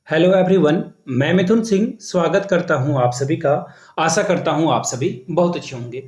Hello everyone. मैं मिथुन सिंह स्वागत करता हूं आप सभी का। आशा करता हूं आप सभी बहुत अच्छे होंगे।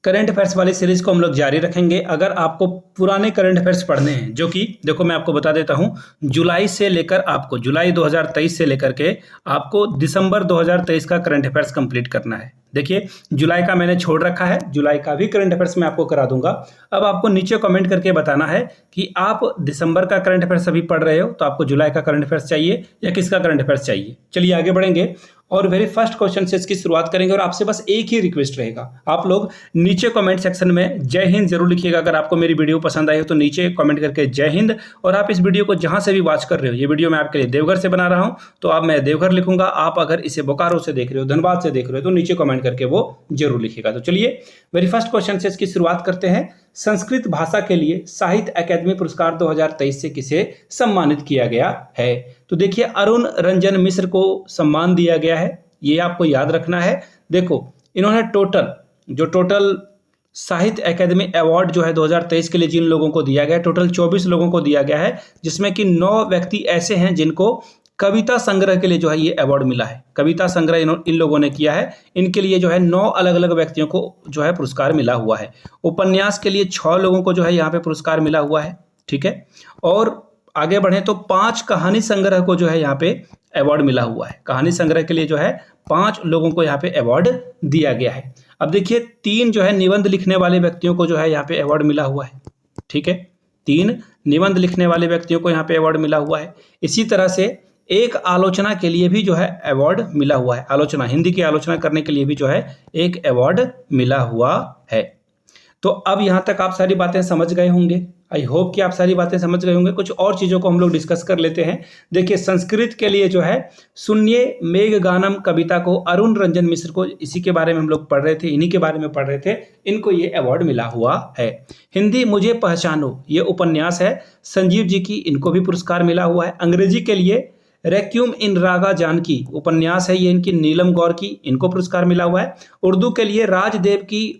करंट अफेयर्स वाली सीरीज को हम लोग जारी रखेंगे। अगर आपको पुराने करंट अफेयर्स पढ़ने हैं, जो कि देखो मैं आपको बता देता हूं, जुलाई से लेकर आपको जुलाई 2023 से लेकर के आपको दिसंबर 2023 का करंट अफेयर्स कंप्लीट करना है। देखिए, जुलाई का मैंने छोड़ रखा है, जुलाई का भी करंट अफेयर्स मैं आपको करा दूंगा। अब आपको नीचे कमेंट करके बताना है कि आप दिसंबर का करंट अफेयर्स अभी पढ़ रहे हो तो आपको जुलाई का करंट अफेयर्स चाहिए या किसका करंट अफेयर्स चाहिए। चलिए आगे बढ़ेंगे और वेरी फर्स्ट क्वेश्चन से इसकी शुरुआत करेंगे। और आपसे बस एक ही रिक्वेस्ट रहेगा, आप लोग नीचे कमेंट सेक्शन में जय हिंद जरूर लिखिएगा। अगर आपको मेरी वीडियो पसंद आई हो तो नीचे कमेंट करके जय हिंद। और आप इस वीडियो को जहां से भी वॉच कर रहे हो, ये वीडियो मैं आपके लिए देवघर से बना रहा हूं तो आप मैं देवघर लिखूंगा। आप अगर इसे बोकारो से देख रहे हो, धनबाद से देख रहे हो तो नीचे कमेंट करके वो जरूर लिखिएगा। तो चलिए वेरी फर्स्ट क्वेश्चन से इसकी शुरुआत करते हैं। संस्कृत भाषा के लिए साहित्य अकादमी पुरस्कार 2023 से किसे सम्मानित किया गया है? तो देखिए, अरुण रंजन मिश्र को सम्मान दिया गया है, ये आपको याद रखना है। देखो, इन्होंने टोटल साहित्य अकादमी अवार्ड जो है 2023 के लिए जिन लोगों को दिया गया है, टोटल 24 लोगों को दिया गया है, जिसमें कि 9 व्यक्ति ऐसे हैं जिनको कविता संग्रह के लिए जो है ये अवार्ड मिला है। कविता संग्रह इन लोगों ने किया है, इनके लिए जो है 9 अलग अलग व्यक्तियों को जो है पुरस्कार मिला हुआ है। उपन्यास के लिए 6 लोगों को जो है यहाँ पे पुरस्कार मिला हुआ है, ठीक है। और आगे बढ़े तो 5 कहानी संग्रह को जो है यहाँ पे अवार्ड मिला हुआ है। कहानी संग्रह के लिए जो है 5 लोगों को यहाँ पे अवार्ड दिया गया है। अब देखिए, 3 जो है निबंध लिखने वाले व्यक्तियों को जो है यहाँ पे अवार्ड मिला हुआ है, ठीक है। 3 निबंध लिखने वाले व्यक्तियों को यहाँ पे अवार्ड मिला हुआ है। इसी तरह से एक आलोचना के लिए भी जो है अवार्ड मिला हुआ है। आलोचना, हिंदी की आलोचना करने के लिए भी जो है एक अवार्ड मिला हुआ है। तो अब यहाँ तक आप सारी बातें समझ गए होंगे। आई होप कि आप सारी बातें समझ गए होंगे। कुछ और चीज़ों को हम लोग डिस्कस कर लेते हैं। देखिए, संस्कृत के लिए जो है सुनिए मेघगानम कविता को अरुण रंजन मिश्र को, इसी के बारे में हम लोग पढ़ रहे थे, इन्हीं के बारे में पढ़ रहे थे, इनको ये अवार्ड मिला हुआ है। हिंदी मुझे पहचानो, ये उपन्यास है संजीव जी की, इनको भी पुरस्कार मिला हुआ है। अंग्रेजी के लिए रेक्यूम इन रागा जानकी उपन्यास है ये इनकी, नीलम गौर की, इनको पुरस्कार मिला हुआ है। उर्दू के लिए राजदेव की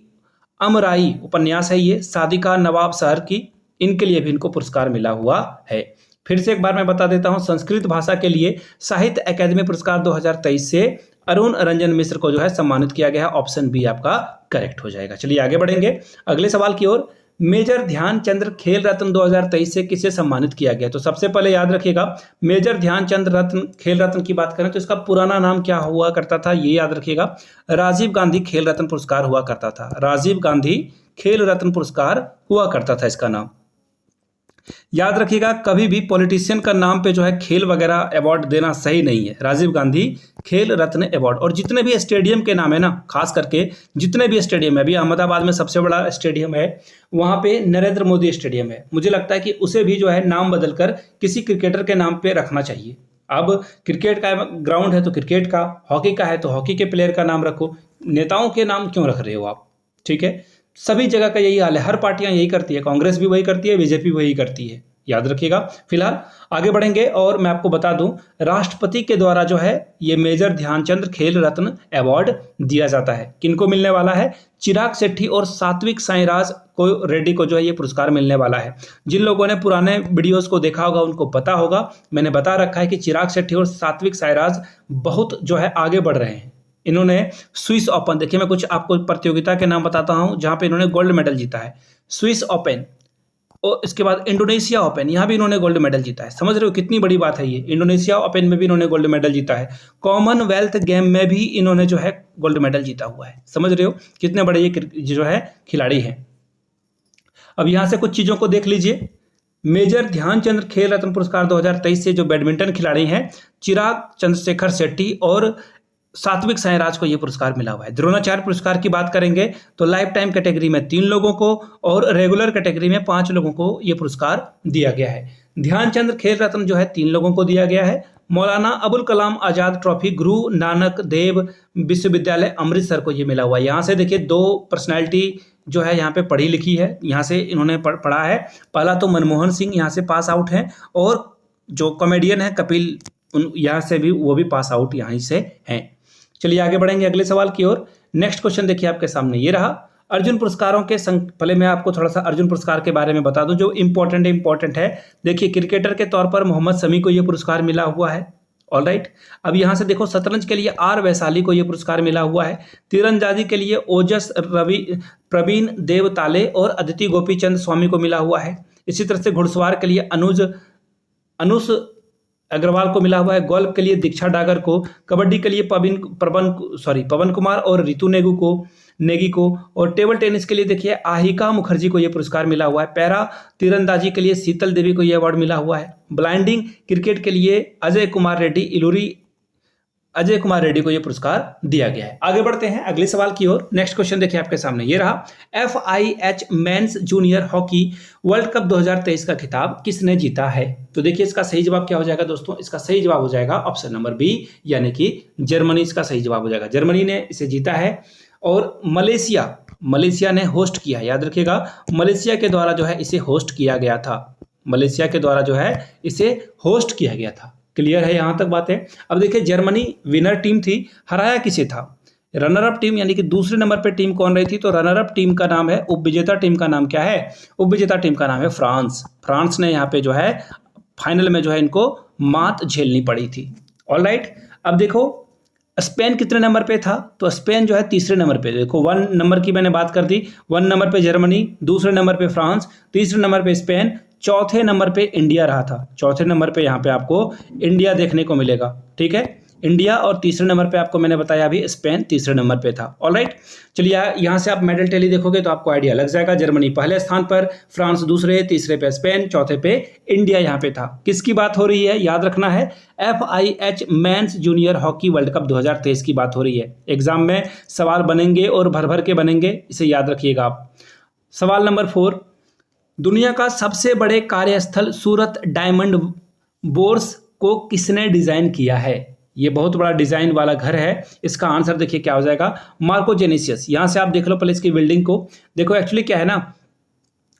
अमराई उपन्यास है ये, सादिका नवाब शहर की, इनके लिए भी इनको पुरस्कार मिला हुआ है। फिर से एक बार मैं बता देता हूं, संस्कृत भाषा के लिए साहित्य अकादमी पुरस्कार 2023 से अरुण रंजन मिश्र को जो है सम्मानित किया गया है। ऑप्शन बी आपका करेक्ट हो जाएगा। चलिए आगे बढ़ेंगे अगले सवाल की ओर। मेजर ध्यानचंद्र खेल रत्न 2023 से किसे सम्मानित किया गया? तो सबसे पहले याद रखिएगा, मेजर ध्यानचंद रत्न खेल रत्न की बात करें तो इसका पुराना नाम क्या हुआ करता था, ये याद रखिएगा। राजीव गांधी खेल रत्न पुरस्कार हुआ करता था। राजीव गांधी खेल रत्न पुरस्कार हुआ करता था इसका नाम। याद रखिएगा, कभी भी पॉलिटिशियन का नाम पे जो है खेल वगैरह अवार्ड देना सही नहीं है। राजीव गांधी खेल रत्न अवार्ड। और जितने भी स्टेडियम के नाम है ना, खास करके जितने भी स्टेडियम है, अभी अहमदाबाद में सबसे बड़ा स्टेडियम है, वहाँ पे नरेंद्र मोदी स्टेडियम है, मुझे लगता है कि उसे भी जो है नाम बदलकर किसी क्रिकेटर के नाम पे रखना चाहिए। अब क्रिकेट का ग्राउंड है तो क्रिकेट का, हॉकी का है तो हॉकी के प्लेयर का नाम रखो, नेताओं के नाम क्यों रख रहे हो आप? ठीक है, सभी जगह का यही हाल है, हर पार्टियां यही करती है, कांग्रेस भी वही करती है, बीजेपी वही करती है, याद रखिएगा। फिलहाल आगे बढ़ेंगे और मैं आपको बता दूं, राष्ट्रपति के द्वारा जो है ये मेजर ध्यानचंद खेल रत्न अवार्ड दिया जाता है। किनको मिलने वाला है? चिराग शेट्टी और सात्विक साईराज को रेड्डी को जो है ये पुरस्कार मिलने वाला है। जिन लोगों ने पुराने वीडियोस को देखा होगा उनको पता होगा, मैंने बता रखा है कि चिराग शेट्टी और सात्विक साईराज बहुत जो है आगे बढ़ रहे हैं। इन्होंने स्विस ओपन, देखिए मैं कुछ आपको प्रतियोगिता के नाम बताता हूं जहां पे इन्होंने गोल्ड मेडल जीता है। स्विस ओपन और इसके बाद इंडोनेशिया ओपन, यहाँ भी इन्होंने गोल्ड मेडल जीता है। समझ रहे हो कितनी बड़ी बात है ये? इंडोनेशिया ओपन में भी इन्होंने गोल्ड मेडल जीता है। कॉमनवेल्थ गेम में भी इन्होंने जो है गोल्ड मेडल जीता हुआ है। समझ रहे हो कितने बड़े ये जो है खिलाड़ी हैं। अब यहाँ से कुछ चीज़ों को देख लीजिए। मेजर ध्यानचंद्र खेल रत्न पुरस्कार 2023 से जो बैडमिंटन खिलाड़ी हैं, चिराग चंद्रशेखर शेट्टी और सात्विक साईराज को यह पुरस्कार मिला हुआ है। द्रोणाचार्य पुरस्कार की बात करेंगे तो लाइफ टाइम कैटेगरी में 3 लोगों को और रेगुलर कैटेगरी में 5 लोगों को यह पुरस्कार दिया गया है। ध्यानचंद्र खेल रत्न जो है 3 लोगों को दिया गया है। मौलाना अबुल कलाम आजाद ट्रॉफी गुरु नानक देव विश्वविद्यालय अमृतसर को ये मिला हुआ है। यहाँ से देखिए 2 पर्सनैलिटी जो है यहाँ पे पढ़ी लिखी है, यहाँ से इन्होंने पढ़ा है। पहला तो मनमोहन सिंह यहाँ से पास आउट हैं और जो कॉमेडियन है कपिल, यहाँ से भी वो भी पास आउट यहाँ से हैं। चलिए आगे बढ़ेंगे अगले सवाल की ओर। नेक्स्ट क्वेश्चन देखिए आपके सामने ये रहा। अर्जुन पुरस्कारों के पहले मैं आपको थोड़ा सा अर्जुन पुरस्कार के बारे में बता दूं जो इंपॉर्टेंट है। देखिए, क्रिकेटर के तौर पर मोहम्मद शमी को यह पुरस्कार मिला हुआ है। All right. अब यहाँ से देखो, शतरंज के लिए आर वैशाली को ये पुरस्कार मिला हुआ है। तीरंदाजी के लिए ओजस रवि प्रवीण देव ताले और अदिति गोपीचंद स्वामी को मिला हुआ है। इसी तरह से घुड़सवार के लिए अनुष अग्रवाल को मिला हुआ है। गोल्फ के लिए दीक्षा डागर को, कबड्डी के लिए पवन कुमार और रितु नेगी को, और टेबल टेनिस के लिए देखिए आहिका मुखर्जी को यह पुरस्कार मिला हुआ है। पैरा तीरंदाजी के लिए शीतल देवी को यह अवार्ड मिला हुआ है। ब्लाइंडिंग क्रिकेट के लिए अजय कुमार रेड्डी को यह पुरस्कार दिया गया है। आगे बढ़ते हैं अगले सवाल की ओर। नेक्स्ट क्वेश्चन देखिए आपके सामने ये रहा, FIH mains junior hockey world cup 2023 का खिताब किसने जीता है? तो देखिए इसका सही जवाब क्या हो जाएगा दोस्तों, इसका सही जवाब हो जाएगा ऑप्शन नंबर बी, यानी कि जर्मनी इसका सही जवाब हो जाएगा। जर्मनी ने इसे जीता है और मलेशिया ने होस्ट किया है। याद रखिएगा, मलेशिया के द्वारा जो है इसे होस्ट किया गया था। मलेशिया के द्वारा जो है इसे होस्ट किया गया था। क्लियर है यहाँ तक बातें? अब देखिए जर्मनी विनर टीम थी, हराया किसे था? रनर अप टीम, यानी कि दूसरे नंबर पे टीम कौन रही थी? तो रनर अप टीम का नाम है, उपविजेता टीम का नाम क्या है? उपविजेता टीम का नाम है फ्रांस। फ्रांस ने यहाँ पे जो है फाइनल में जो है इनको मात झेलनी पड़ी थी। All right. अब देखो स्पेन कितने नंबर पे था? तो स्पेन जो है तीसरे नंबर पे। देखो 1 नंबर की मैंने बात कर दी, 1 नंबर पे जर्मनी, दूसरे नंबर पे फ्रांस, तीसरे नंबर पे स्पेन, चौथे नंबर पे इंडिया रहा था। चौथे नंबर पे यहाँ पे आपको इंडिया देखने को मिलेगा। ठीक है, इंडिया, और तीसरे नंबर पे आपको मैंने बताया अभी स्पेन तीसरे नंबर पे था। ऑलराइट, चलिए यहाँ से आप मेडल टैली देखोगे तो आपको आइडिया लग जाएगा। जर्मनी पहले स्थान पर, फ्रांस दूसरे, तीसरे पे स्पेन, चौथे पे इंडिया यहाँ पे था। किसकी बात हो रही है? याद रखना है, FIH mains junior hockey world cup 2023 की बात हो रही है। एग्जाम में सवाल बनेंगे और भर भर के बनेंगे, इसे याद रखिएगा आप। सवाल नंबर 4, दुनिया का सबसे बड़े कार्यस्थल सूरत डायमंड बोर्स को किसने डिजाइन किया है? ये बहुत बड़ा डिजाइन वाला घर है। इसका आंसर देखिए क्या हो जाएगा, मार्को जेनेसियस। यहां से आप देख लो पहले इसकी बिल्डिंग को। देखो एक्चुअली क्या है ना,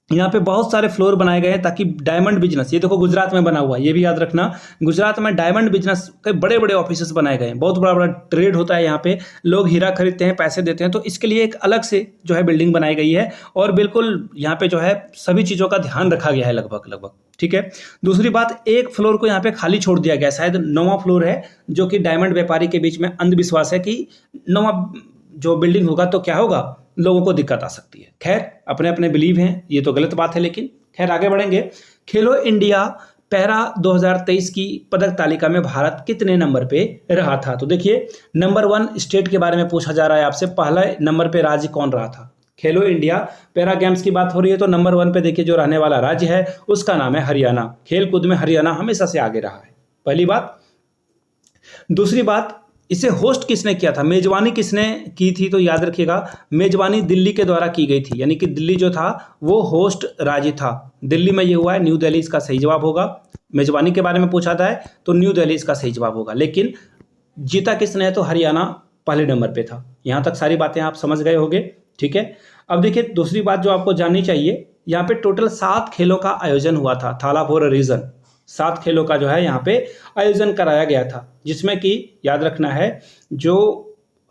यहाँ पे बहुत सारे फ्लोर बनाए गए हैं ताकि डायमंड बिजनेस, ये देखो गुजरात में बना हुआ है, ये भी याद रखना, गुजरात में डायमंड बिजनेस के बड़े बड़े ऑफिसेस बनाए गए हैं। बहुत बड़ा बड़ा ट्रेड होता है यहाँ पे, लोग हीरा खरीदते हैं, पैसे देते हैं, तो इसके लिए एक अलग से जो है बिल्डिंग बनाई गई है और बिल्कुल यहाँ पे जो है सभी चीज़ों का ध्यान रखा गया है लगभग। ठीक है, दूसरी बात, एक फ्लोर को यहाँ पे खाली छोड़ दिया गया, शायद 9वां फ्लोर है, जो कि डायमंड व्यापारी के बीच में अंधविश्वास है कि 9वां जो बिल्डिंग होगा तो क्या होगा, लोगों को दिक्कत आ सकती है। खैर अपने अपने बिलीव हैं, ये तो गलत बात है, लेकिन खैर आगे बढ़ेंगे। खेलो इंडिया पैरा 2023 की पदक तालिका में भारत कितने नंबर पे रहा था? तो देखिए नंबर 1 स्टेट के बारे में पूछा जा रहा है आपसे, पहला नंबर पे राज्य कौन रहा था? खेलो इंडिया पैरा गेम्स की बात हो रही है तो नंबर 1 पे देखिए जो रहने वाला राज्य है उसका नाम है हरियाणा। खेल कूद में हरियाणा हमेशा से आगे रहा है, पहली बात। दूसरी बात, इसे होस्ट किसने किया था, मेजबानी किसने की थी? तो याद रखिएगा मेजबानी दिल्ली के द्वारा की गई थी, यानी कि दिल्ली जो था वो होस्ट राज्य था। दिल्ली में ये हुआ है, न्यू दिल्ली इसका सही जवाब होगा। मेजबानी के बारे में पूछा था है तो न्यू दिल्ली इसका सही जवाब होगा, लेकिन जीता किसने है? तो हरियाणा पहले नंबर पे था। यहाँ तक सारी बातें आप समझ गए होंगे। ठीक है, अब देखिए दूसरी बात जो आपको जाननी चाहिए, यहाँ पे टोटल 7 खेलों का आयोजन हुआ था, थाला फॉर रीजन। 7 खेलों का जो है यहाँ पे आयोजन कराया गया था, जिसमें कि याद रखना है जो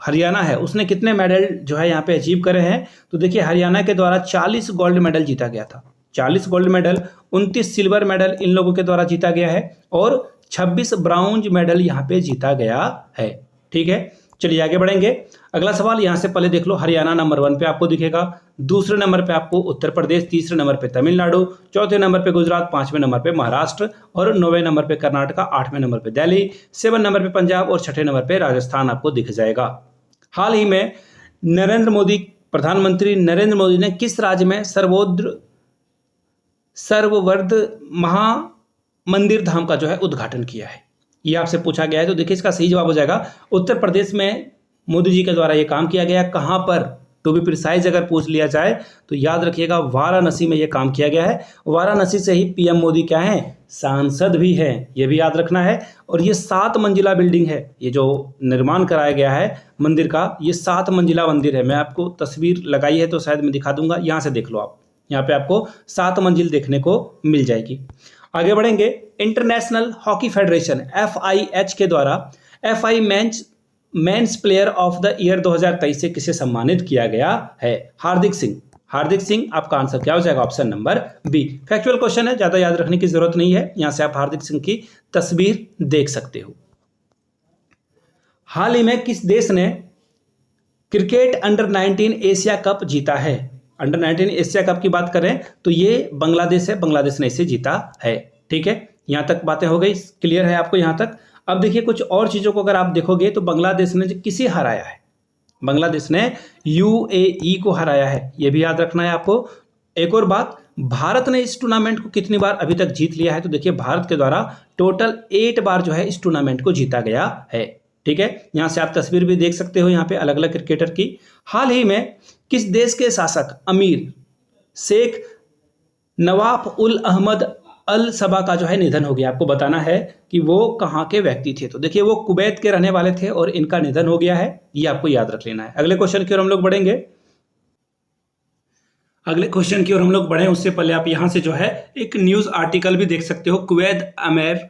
हरियाणा है उसने कितने मेडल जो है यहाँ पे अचीव करे हैं? तो देखिए हरियाणा के द्वारा 40 गोल्ड मेडल जीता गया था। 40 gold medal, 29 silver medal in लोगों के द्वारा जीता गया है और 26 ब्राउंज मेडल यहाँ पे जीता गया है। ठीक है, चलिए आगे बढ़ेंगे। अगला सवाल यहाँ से पहले देख लो, हरियाणा नंबर 1 पे आपको दिखेगा, दूसरे नंबर पे आपको उत्तर प्रदेश, तीसरे नंबर पे तमिलनाडु, चौथे नंबर पे गुजरात, 5वें नंबर पे महाराष्ट्र और 9वें नंबर पे कर्नाटका, 8वें नंबर पे दिल्ली, 7 नंबर पे पंजाब और 6ठे नंबर पे राजस्थान आपको दिख जाएगा। हाल ही में प्रधानमंत्री नरेंद्र मोदी ने किस राज्य में सर्ववर्ध महामंदिर धाम का जो है उद्घाटन किया है? ये आपसे पूछा गया है, तो देखिए इसका सही जवाब हो जाएगा उत्तर प्रदेश में मोदी जी के द्वारा ये काम किया गया। कहाँ पर, टू बी प्रिसाइज अगर पूछ लिया जाए तो याद रखिएगा वाराणसी में ये काम किया गया है। वाराणसी से ही पीएम मोदी क्या है, सांसद भी हैं, ये भी याद रखना है। और ये 7 मंजिला बिल्डिंग है, ये जो निर्माण कराया गया है मंदिर का, ये 7 मंजिला मंदिर है। मैं आपको तस्वीर लगाई है तो शायद मैं दिखा दूंगा, यहाँ से देख लो आप, यहाँ पे आपको 7 मंजिल देखने को मिल जाएगी। आगे बढ़ेंगे। इंटरनेशनल हॉकी फेडरेशन FIH के द्वारा FI men's player of the year 2023 से किसे सम्मानित किया गया है? हार्दिक सिंह आपका आंसर क्या हो जाएगा? Option number B. Factual question है, ज्यादा याद रखने की जरूरत नहीं है। यहां से आप हार्दिक सिंह की तस्वीर देख सकते हो। हाल ही में किस देश ने क्रिकेट अंडर 19 एशिया कप जीता है? अंडर 19 एशिया कप की बात करें तो ये बांग्लादेश है, बांग्लादेश ने इसे जीता है। ठीक है, यहां तक बातें हो गई, क्लियर है आपको यहां तक। अब देखिए कुछ और चीजों को अगर आप देखोगे तो बांग्लादेश ने किसे हराया है? बांग्लादेश ने यूएई को हराया है, यह भी याद रखना है आपको। एक और बात, भारत ने इस टूर्नामेंट को कितनी बार अभी तक जीत लिया है? तो देखिए भारत के द्वारा टोटल 8 बार जो है इस टूर्नामेंट को जीता गया है। ठीक है, यहां से आप तस्वीर भी देख सकते हो यहाँ पे अलग अलग क्रिकेटर की। हाल ही में किस देश के शासक अमीर शेख नवाफ उल अहमद अल सबा का जो है निधन हो गया? आपको बताना है कि वो कहाँ के व्यक्ति थे। तो देखिए वो कुवैत के रहने वाले थे और इनका निधन हो गया है, ये आपको याद रख लेना है। अगले क्वेश्चन की ओर हम लोग बढ़ेंगे। अगले क्वेश्चन की ओर हम लोग बढ़े उससे पहले आप यहां से जो है एक न्यूज आर्टिकल भी देख सकते हो। कुवैत अमीर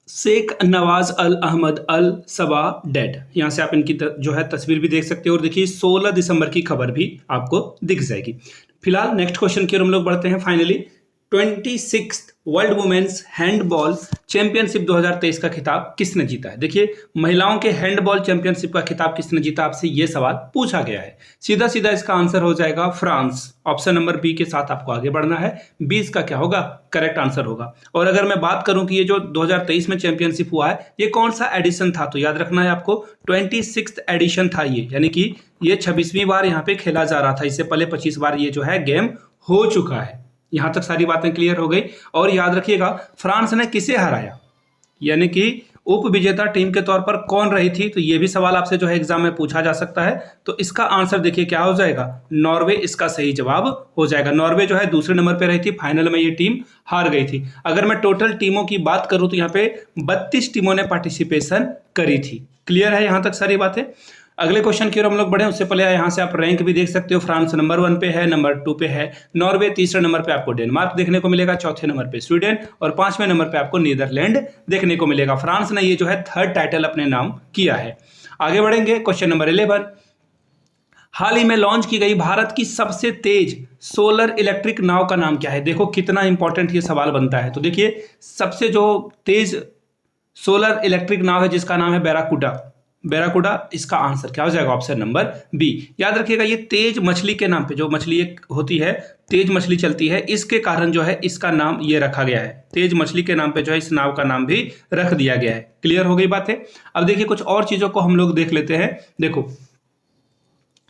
शेख नवाज अल अहमद अल सबा डेड, यहां से आप इनकी जो है तस्वीर भी देख सकते हो। और देखिए 16 दिसंबर की खबर भी आपको दिख जाएगी। फिलहाल नेक्स्ट क्वेश्चन की ओर हम लोग बढ़ते हैं। Finally 26th world women's handball championship 2023 का खिताब किसने जीता है? देखिए महिलाओं के हैंडबॉल चैंपियनशिप का खिताब किसने जीता, आपसे यह सवाल पूछा गया है। सीधा सीधा इसका आंसर हो जाएगा फ्रांस। ऑप्शन नंबर बी के साथ आपको आगे बढ़ना है। 20 का क्या होगा? करेक्ट आंसर होगा। और अगर मैं बात करूं कि ये जो 2023 में चैंपियनशिप हुआ है ये कौन सा एडिशन था, तो याद रखना है आपको 26th एडिशन था ये, यानी कि ये 26वीं बार यहाँ पे खेला जा रहा था। इससे पहले 25 बार ये जो है गेम हो चुका है। यहां तक सारी बातें क्लियर हो गई। और याद रखिएगा फ्रांस ने किसे हराया, यानी कि उप विजेता टीम के तौर पर कौन रही थी, तो ये भी सवाल आपसे जो है एग्जाम में पूछा जा सकता है। तो इसका आंसर देखिए क्या हो जाएगा, नॉर्वे इसका सही जवाब हो जाएगा। नॉर्वे जो है दूसरे नंबर पे रही थी, फाइनल में ये टीम हार गई थी। अगर मैं टोटल टीमों की बात करूं तो यहाँ पे 32 टीमों ने पार्टिसिपेशन करी थी। क्लियर है यहां तक सारी बातें। अगले क्वेश्चन की ओर हम लोग बढ़े उससे पहले यहां से आप रैंक भी देख सकते हो। फ्रांस नंबर 1 पे है, नंबर 2 पे है नॉर्वे, तीसरे नंबर पे आपको डेनमार्क देखने को मिलेगा, चौथे नंबर पे स्वीडन और 5वें नंबर पे आपको नीदरलैंड देखने को मिलेगा। फ्रांस ने ये जो है 3rd टाइटल अपने नाम किया है। आगे बढ़ेंगे क्वेश्चन नंबर 11। हाल ही में लॉन्च की गई भारत की सबसे तेज सोलर इलेक्ट्रिक नाव का नाम क्या है? देखो कितना इंपॉर्टेंट ये सवाल बनता है। तो देखिए सबसे जो तेज सोलर इलेक्ट्रिक नाव है जिसका नाम है बैराकुडा। बैराकुडा इसका आंसर क्या हो जाएगा? Option number B. याद रखिएगा ये तेज मछली के नाम पे, जो मछली एक होती है तेज मछली चलती है, इसके कारण जो है इसका नाम ये रखा गया है। तेज मछली के नाम पे जो है इस नाव का नाम भी रख दिया गया है। क्लियर हो गई बातें। अब देखिए कुछ और चीजों को हम लोग देख लेते हैं। देखो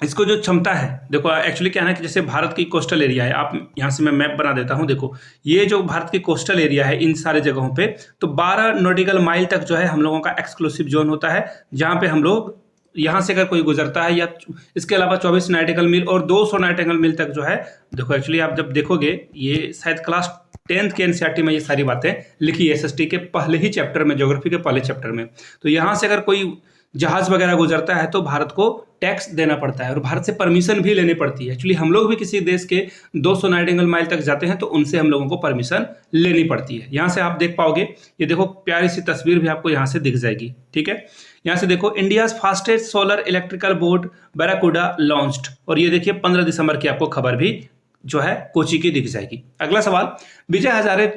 इसको जो क्षमता है, देखो एक्चुअली क्या है कि जैसे भारत की कोस्टल एरिया है, आप यहाँ से मैं मैप बना देता हूँ। देखो ये जो भारत की कोस्टल एरिया है इन सारे जगहों पे तो 12 नॉटिकल माइल तक जो है हम लोगों का एक्सक्लूसिव जोन होता है, जहाँ पे हम लोग यहाँ से अगर कोई गुजरता है, या इसके अलावा 24 नॉटिकल मील और 200 नॉटिकल मील तक जो है। देखो एक्चुअली आप जब देखोगे ये शायद क्लास 10th के एनसीईआरटी में ये सारी बातें लिखी है, एसएसटी के पहले ही चैप्टर में, ज्योग्राफी के पहले चैप्टर में। तो यहाँ से अगर कोई जहाज वगैरह गुजरता है तो भारत को टैक्स देना पड़ता है और भारत से परमिशन भी लेनी पड़ती है। एक्चुअली हम लोग भी किसी देश के 200 नॉटिकल माइल तक जाते हैं तो उनसे हम लोगों को परमिशन लेनी पड़ती है। यहाँ से आप देख पाओगे, ये देखो प्यारी सी तस्वीर भी आपको यहाँ से दिख जाएगी। ठीक है, यहाँ से देखो India's fastest solar electrical boat barracuda launched, और ये देखिए 15 दिसंबर की आपको खबर भी जो है कोची की दिख जाएगी। अगला सवाल, विजय हजारे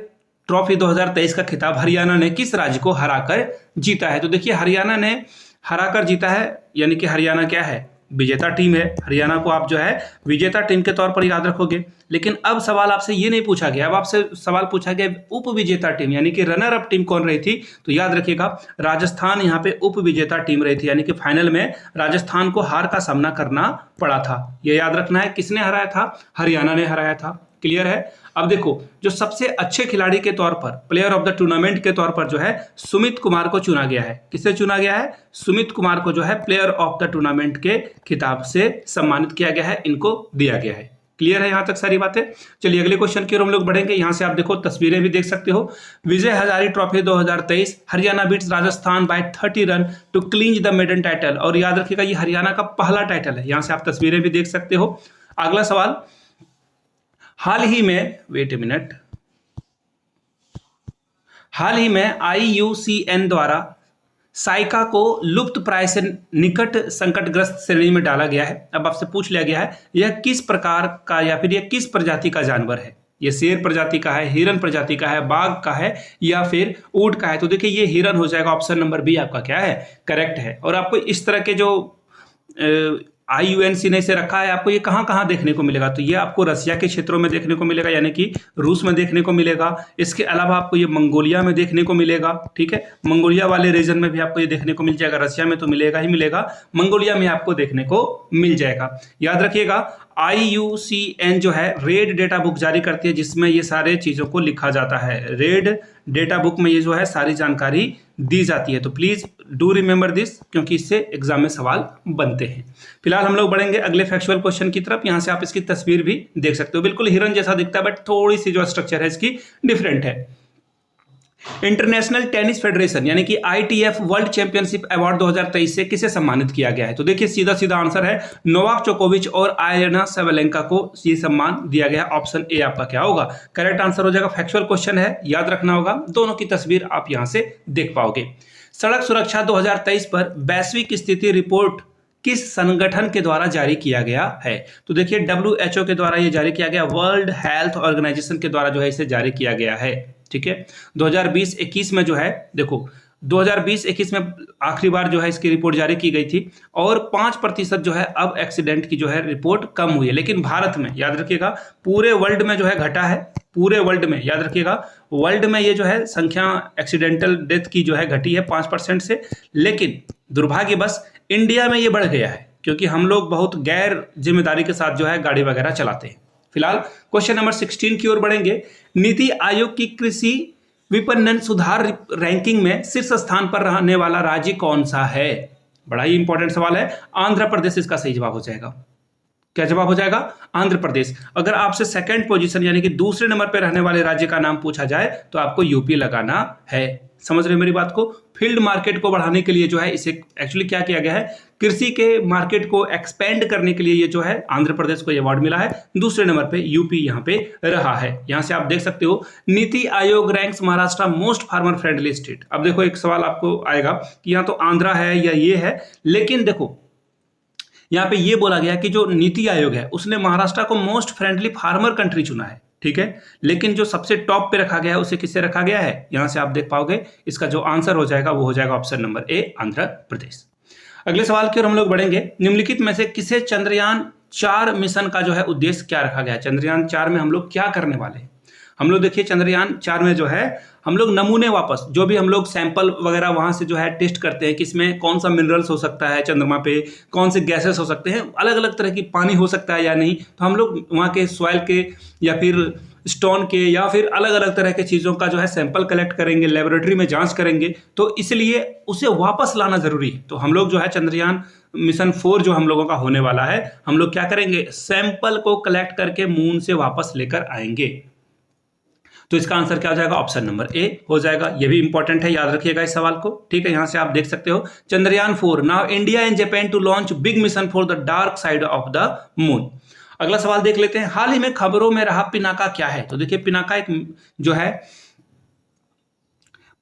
ट्रॉफी 2023 का खिताब हरियाणा ने किस राज्य को हराकर जीता है? तो देखिए हरियाणा ने हराकर जीता है, यानी कि हरियाणा क्या है? विजेता टीम है। हरियाणा को आप जो है विजेता टीम के तौर पर याद रखोगे। लेकिन अब सवाल आपसे ये नहीं पूछा गया, अब आपसे सवाल पूछा गया उप विजेता टीम, यानी कि रनर अप टीम कौन रही थी? तो याद रखिएगा राजस्थान यहाँ पे उप विजेता टीम रही थी, यानी कि फाइनल में राजस्थान को हार का सामना करना पड़ा था। ये याद रखना है, किसने हराया था? हरियाणा ने हराया था। क्लियर है। अब देखो जो सबसे अच्छे खिलाड़ी के तौर पर, प्लेयर ऑफ द टूर्नामेंट के तौर पर जो है सुमित कुमार को चुना गया है। किसे चुना गया है? सुमित कुमार को जो है प्लेयर ऑफ द टूर्नामेंट के खिताब से सम्मानित किया गया है, इनको दिया गया है। क्लियर है यहां तक सारी बातें। चलिए अगले क्वेश्चन की ओर हम लोग बढ़ेंगे। यहां से आप देखो तस्वीरें भी देख सकते हो। Vijay Hazare trophy 2023 Haryana beats Rajasthan by 30 run to clinch the maiden title, और याद रखिएगा ये हरियाणा का पहला टाइटल है। यहां से आप तस्वीरें भी देख सकते हो। अगला सवाल, हाल ही में IUCN द्वारा साइका को लुप्त प्राय से निकट संकटग्रस्त श्रेणी में डाला गया है। अब आपसे पूछ लिया गया है यह किस प्रकार का या फिर यह किस प्रजाति का जानवर है? ये शेर प्रजाति का है, हिरन प्रजाति का है, बाघ का है या फिर ऊंट का है? तो देखिए ये हिरन हो जाएगा, ऑप्शन नंबर बी आपका क्या है, करेक्ट है। और आपको इस तरह के जो IUNC ने इसे रखा है, आपको ये कहाँ कहाँ देखने को मिलेगा? तो ये आपको रसिया के क्षेत्रों में देखने को मिलेगा, यानी कि रूस में देखने को मिलेगा। इसके अलावा आपको ये मंगोलिया में देखने को मिलेगा, ठीक है, मंगोलिया वाले रीजन में भी आपको ये देखने को मिल जाएगा। रसिया में तो मिलेगा ही मिलेगा, मंगोलिया में आपको देखने को मिल जाएगा। याद रखिएगा IUCN जो है रेड डेटा बुक जारी करती है, जिसमें ये सारे चीज़ों को लिखा जाता है। रेड डेटा बुक में ये जो है सारी जानकारी दी जाती है। तो प्लीज़ डू रिमेंबर दिस, क्योंकि इससे एग्जाम में सवाल बनते हैं। फिलहाल हम लोग बढ़ेंगे अगले फैक्चुअल क्वेश्चन की तरफ। यहाँ से आप इसकी तस्वीर भी देख सकते हो, बिल्कुल हिरन जैसा दिखता है, बट थोड़ी सी जो स्ट्रक्चर है इसकी डिफरेंट है। इंटरनेशनल टेनिस फेडरेशन यानी कि ITF वर्ल्ड चैंपियनशिप अवार्ड 2023 से किसे सम्मानित किया गया है? तो देखिए सीधा सीधा आंसर है नोवाक जोकोविच और आयना सेबलेंका को ये सम्मान दिया गया। ऑप्शन ए आपका क्या होगा, करेक्ट आंसर हो जाएगा। फैक्चुअल क्वेश्चन है, याद रखना होगा। दोनों की तस्वीर आप यहां से देख पाओगे। सड़क सुरक्षा 2023 पर वैश्विक स्थिति रिपोर्ट किस संगठन के द्वारा जारी किया गया है? तो देखिए WHO के द्वारा यह जारी किया गया, वर्ल्ड हेल्थ ऑर्गेनाइजेशन के द्वारा जो है इसे जारी किया गया है, ठीक है। 2020-21 में जो है, देखो 2020-21 में आखिरी बार जो है इसकी रिपोर्ट जारी की गई थी और 5% जो है अब एक्सीडेंट की जो है रिपोर्ट कम हुई है। लेकिन भारत में याद रखिएगा पूरे वर्ल्ड में जो है घटा है, पूरे वर्ल्ड में याद रखिएगा वर्ल्ड में ये जो है संख्या एक्सीडेंटल डेथ की जो है घटी है 5% से। लेकिन दुर्भाग्यवश इंडिया में ये बढ़ गया है, क्योंकि हम लोग बहुत गैर जिम्मेदारी के साथ जो है गाड़ी वगैरह चलाते हैं। फिलहाल क्वेश्चन नंबर 16 की ओर बढ़ेंगे। नीति आयोग की कृषि विपणन सुधार रैंकिंग में शीर्ष स्थान पर रहने वाला राज्य कौन सा है? बड़ा ही इंपॉर्टेंट सवाल है। आंध्र प्रदेश इसका सही जवाब हो जाएगा। क्या जवाब हो जाएगा? आंध्र प्रदेश। अगर आपसे सेकंड पोजीशन यानी कि दूसरे नंबर पर रहने वाले राज्य का नाम पूछा जाए तो आपको यूपी लगाना है। समझ रहे मेरी बात को? फील्ड मार्केट को बढ़ाने के लिए जो है इसे एक्चुअली क्या किया गया है, कृषि के मार्केट को एक्सपेंड करने के लिए ये जो है आंध्र प्रदेश को ये अवार्ड मिला है। दूसरे नंबर पे यूपी यहाँ पे रहा है। यहाँ से आप देख सकते हो NITI Aayog ranks Maharashtra most farmer friendly state. अब देखो एक सवाल आपको आएगा कि यहाँ तो आंध्रा है या ये है, लेकिन देखो यहाँ पे ये बोला गया कि जो नीति आयोग है उसने महाराष्ट्र को मोस्ट फ्रेंडली फार्मर कंट्री चुना है, ठीक है। लेकिन जो सबसे टॉप पे रखा गया है उसे किससे रखा गया है? यहां से आप देख पाओगे इसका जो आंसर हो जाएगा वो हो जाएगा ऑप्शन नंबर ए, आंध्र प्रदेश। अगले सवाल की ओर हम लोग बढ़ेंगे। निम्नलिखित में से किसे चंद्रयान 4 मिशन का जो है उद्देश्य क्या रखा गया है? चंद्रयान 4 में हम लोग क्या करने वाले हैं? हम लोग देखिए चंद्रयान 4 में जो है हम लोग नमूने वापस जो भी हम लोग सैंपल वगैरह वहां से जो है टेस्ट करते हैं कि इसमें कौन सा मिनरल्स हो सकता है, चंद्रमा पे कौन से गैसेस हो सकते हैं, अलग अलग तरह की पानी हो सकता है या नहीं। तो हम लोग वहाँ के सॉइल के या फिर स्टोन के या फिर अलग अलग तरह के चीज़ों का जो है सैंपल कलेक्ट करेंगे, लेबोरेटरी में जांच करेंगे, तो इसलिए उसे वापस लाना जरूरी है। तो हम लोग जो है चंद्रयान मिशन 4 जो हम लोगों का होने वाला है, हम लोग क्या करेंगे, सैंपल को कलेक्ट करके मून से वापस लेकर आएंगे। तो इसका आंसर क्या हो जाएगा? ऑप्शन नंबर ए हो जाएगा। ये भी इंपॉर्टेंट है, याद रखिएगा इस सवाल को, ठीक है। यहां से आप देख सकते हो Chandrayaan 4 now India and Japan to launch big mission for the dark side of the moon. अगला सवाल देख लेते हैं। हाल ही में खबरों में रहा पिनाका क्या है? तो देखिए पिनाका एक जो है,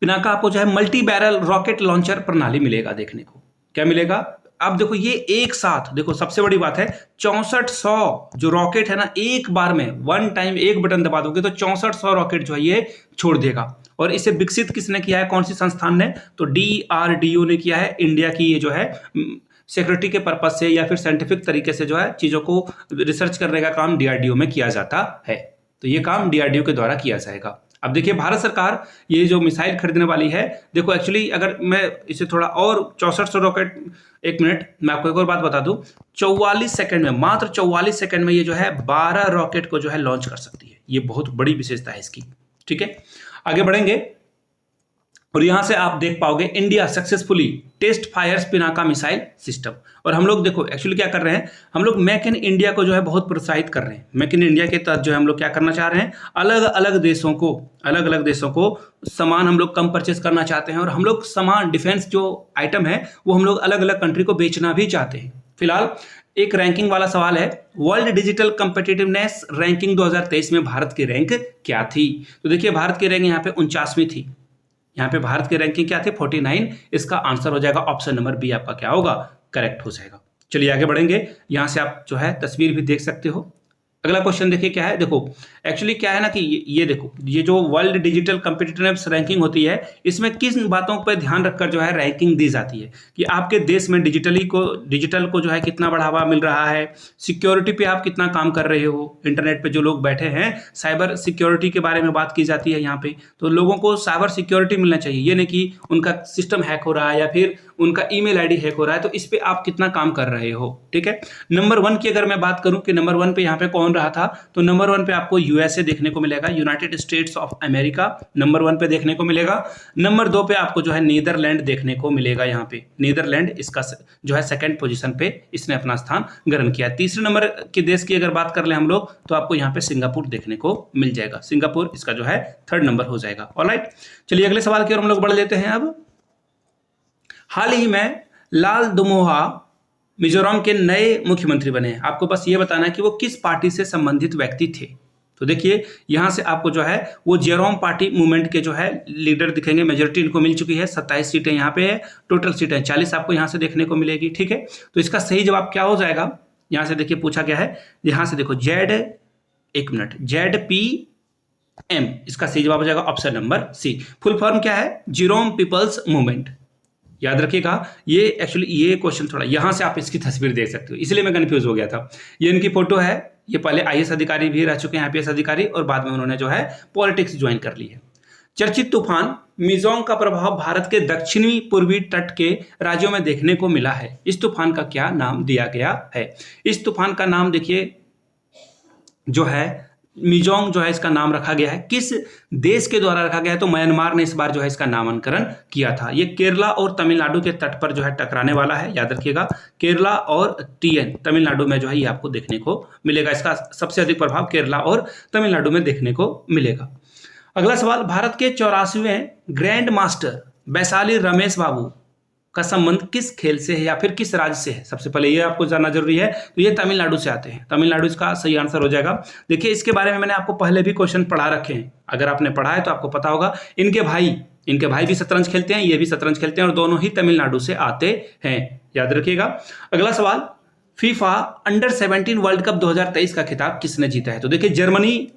पिनाका आपको जो है मल्टी बैरल रॉकेट लॉन्चर प्रणाली मिलेगा देखने को। क्या मिलेगा? अब देखो ये एक साथ, देखो सबसे बड़ी बात है 6400 जो रॉकेट है ना, एक बार में वन टाइम एक बटन दबा दोगे तो 6400 रॉकेट जो है ये छोड़ देगा। और इसे विकसित किसने किया है, कौन सी संस्थान ने? तो DRDO ने किया है। इंडिया की ये जो है सिक्योरिटी के पर्पज से या फिर साइंटिफिक तरीके से जो है चीजों को रिसर्च करने का काम DRDO में किया जाता है। तो ये काम DRDO के द्वारा किया जाएगा। अब देखिए भारत सरकार ये जो मिसाइल खरीदने वाली है, देखो एक्चुअली अगर मैं इसे थोड़ा और 6400 रॉकेट, एक मिनट मैं आपको एक और बात बता दूं, 44 सेकंड में, मात्र 44 सेकंड में ये जो है 12 रॉकेट को जो है लॉन्च कर सकती है। ये बहुत बड़ी विशेषता है इसकी, ठीक है। आगे बढ़ेंगे और यहां से आप देख पाओगे India successfully test fires Pinaka missile system. और हम लोग देखो एक्चुअली क्या कर रहे हैं, हम लोग मेक इन इंडिया को जो है बहुत प्रोत्साहित कर रहे हैं। मेक इन इंडिया के तहत जो है हम लोग क्या करना चाह रहे हैं, अलग अलग देशों को सामान हम लोग कम परचेस करना चाहते हैं और हम लोग सामान डिफेंस जो आइटम है वो हम लोग अलग अलग कंट्री को बेचना भी चाहते हैं। फिलहाल एक रैंकिंग वाला सवाल है, वर्ल्ड डिजिटल कम्पिटिटिवनेस रैंकिंग 2023 में भारत की रैंक क्या थी? तो देखिए भारत की रैंक यहाँ पे 49वीं थी। यहाँ पे भारत की रैंकिंग क्या थी? 49। इसका आंसर हो जाएगा ऑप्शन नंबर बी, आपका क्या होगा? करेक्ट हो जाएगा। चलिए आगे बढ़ेंगे। यहाँ से आप जो है तस्वीर भी देख सकते हो। अगला क्वेश्चन देखिए क्या है। देखो एक्चुअली क्या है ना कि ये देखो, ये जो वर्ल्ड डिजिटल कॉम्पिटिटिवनेस रैंकिंग होती है, इसमें किस बातों पर ध्यान रखकर जो है रैंकिंग दी जाती है कि आपके देश में डिजिटल को जो है कितना बढ़ावा मिल रहा है, सिक्योरिटी पे आप कितना काम कर रहे हो, इंटरनेट पे जो लोग बैठे हैं साइबर सिक्योरिटी के बारे में बात की जाती है यहाँ पे। तो लोगों को साइबर सिक्योरिटी मिलना चाहिए, ये नहीं कि उनका सिस्टम हैक हो रहा है या फिर उनका ईमेल आईडी हैक हो रहा है, तो इस पे आप कितना काम कर रहे हो। ठीक है, नंबर 1 की अगर मैं बात करूं कि नंबर 1 पे यहाँ पे कौन रहा था, तो नंबर 1 पे आपको यूएसए देखने को मिलेगा, United states of America number 1 पे देखने को मिलेगा। नंबर 2 पे आपको जो है नीदरलैंड देखने को मिलेगा। यहाँ पे नीदरलैंड इसका जो है सेकंड पोजीशन पे इसने अपना स्थान ग्रहण किया। तीसरे नंबर के देश की अगर बात कर ले हम लोग, तो आपको यहाँ पे सिंगापुर देखने को मिल जाएगा। सिंगापुर इसका जो है 3rd नंबर हो जाएगा। ऑलराइट, चलिए अगले सवाल की ओर हम लोग बढ़ लेते हैं। अब हाल ही में लाल दुमोहा मिजोरम के नए मुख्यमंत्री बने हैं। आपको बस ये बताना है कि वो किस पार्टी से संबंधित व्यक्ति थे। तो देखिए यहां से आपको जो है वो जेरोम पार्टी मूवमेंट के जो है लीडर दिखेंगे। मेजोरिटी इनको मिल चुकी है, 27 सीटें यहाँ पे है, टोटल सीटें 40 आपको यहाँ से देखने को मिलेगी। ठीक है, तो इसका सही जवाब क्या हो जाएगा, यहाँ से देखिए पूछा गया है, यहाँ से देखो ZPM, इसका सही जवाब हो जाएगा option number C. Full form क्या है, जेरोम पीपल्स मूवमेंट। याद रखिएगा, ये एक्चुअली ये क्वेश्चन थोड़ा यहां से आप इसकी तस्वीर देख सकते हो, इसलिए मैं कंफ्यूज हो गया था। ये इनकी फोटो है, ये पहले आईएएस अधिकारी भी रह चुके हैं, आईपीएस अधिकारी, और बाद में उन्होंने जो है पॉलिटिक्स ज्वाइन कर ली है। चर्चित तूफान मिजोंग का प्रभाव भारत के दक्षिणी पूर्वी तट के राज्यों में देखने को मिला है। इस तूफान का क्या नाम दिया गया है? इस तूफान का नाम देखिए जो है मिजोंग जो है इसका नाम रखा गया है। किस देश के द्वारा रखा गया है? तो म्यांमार ने इस बार जो है इसका नामांकन किया था। ये केरला और तमिलनाडु के तट पर जो है टकराने वाला है, याद रखिएगा। केरला और तमिलनाडु में जो है ये आपको देखने को मिलेगा। इसका सबसे अधिक प्रभाव केरला और तमिलनाडु में देखने को मिलेगा। अगला सवाल, भारत के 84वें ग्रैंड मास्टर वैशाली रमेश बाबू का संबंध किस खेल से है या फिर किस राज्य से है? सबसे पहले ये आपको जानना जरूरी है। तो ये तमिलनाडु से आते हैं, तमिलनाडु इसका सही आंसर हो जाएगा। देखिए इसके बारे में मैंने आपको पहले भी क्वेश्चन पढ़ा रखे हैं, अगर आपने पढ़ा है तो आपको पता होगा। इनके भाई भी शतरंज खेलते हैं, ये भी शतरंज खेलते हैं, और दोनों ही तमिलनाडु से आते हैं, याद रखिएगा। अगला सवाल, फीफा अंडर-17 वर्ल्ड कप 2023 का खिताब किसने जीता है? तो देखिए जर्मनी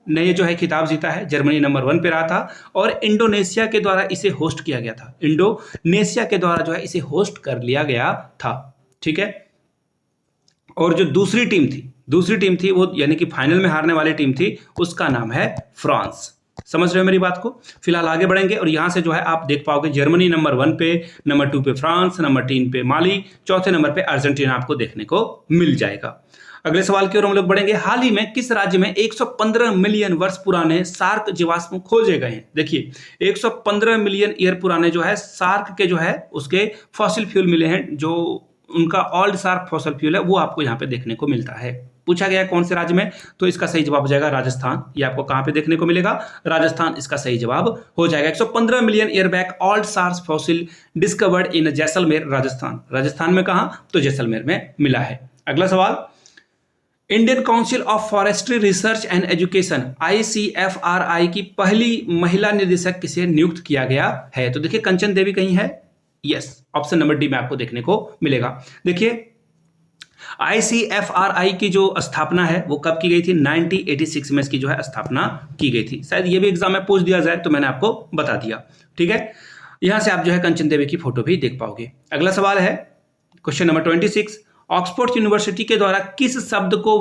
ने ये जो है खिताब जीता है। जर्मनी नंबर 1 पे रहा था और इंडोनेशिया के द्वारा इसे होस्ट किया गया था। इंडोनेशिया के द्वारा जो है इसे होस्ट कर लिया गया था। ठीक है, और जो दूसरी टीम थी वो यानी कि फाइनल में हारने वाली टीम थी, उसका नाम है फ्रांस। समझ रहे हो मेरी बात को? फिलहाल आगे बढ़ेंगे और यहां से जो है आप देख पाओगे जर्मनी नंबर 1 पे, नंबर 2 पे फ्रांस, नंबर 3 पे माली, चौथे नंबर पे अर्जेंटीना आपको देखने को मिल जाएगा। अगले सवाल की ओर हम लोग बढ़ेंगे। हाल ही में किस राज्य में 115 मिलियन वर्ष पुराने सार्क जीवाश्म खोजे गए हैं? देखिए 115 मिलियन ईयर पुराने जो है सार्क के जो है उसके फॉसिल फ्यूल मिले हैं। जो उनका ओल्ड सार्क फॉसिल फ्यूल है वो आपको यहाँ पे देखने को मिलता है। पूछा गया है कौन से राज्य में, तो इसका सही जवाब हो जाएगा राजस्थान। ये आपको कहां पे देखने को मिलेगा? राजस्थान इसका सही जवाब हो जाएगा। 115 million year back old shark fossil discovered in Jaisalmer, Rajasthan में कहां? तो जैसलमेर में मिला है। अगला सवाल, Indian council of forestry research and education ICFRI की पहली महिला निदेशक किसे नियुक्त किया गया है? तो देखिए कंचन देवी कहीं है, यस, ऑप्शन नंबर डी में आपको देखने को मिलेगा। देखिए ICFRI की जो स्थापना है वो कब की गई थी? 1986 में इसकी जो है स्थापना की गई थी। शायद ये भी एग्जाम में पूछ दिया जाए तो मैंने आपको बता दिया। ठीक है, यहां से आप जो है कंचन देवी की फोटो भी देख पाओगे। अगला सवाल है क्वेश्चन नंबर 26, ऑक्सफोर्ड यूनिवर्सिटी के द्वारा किस शब्द को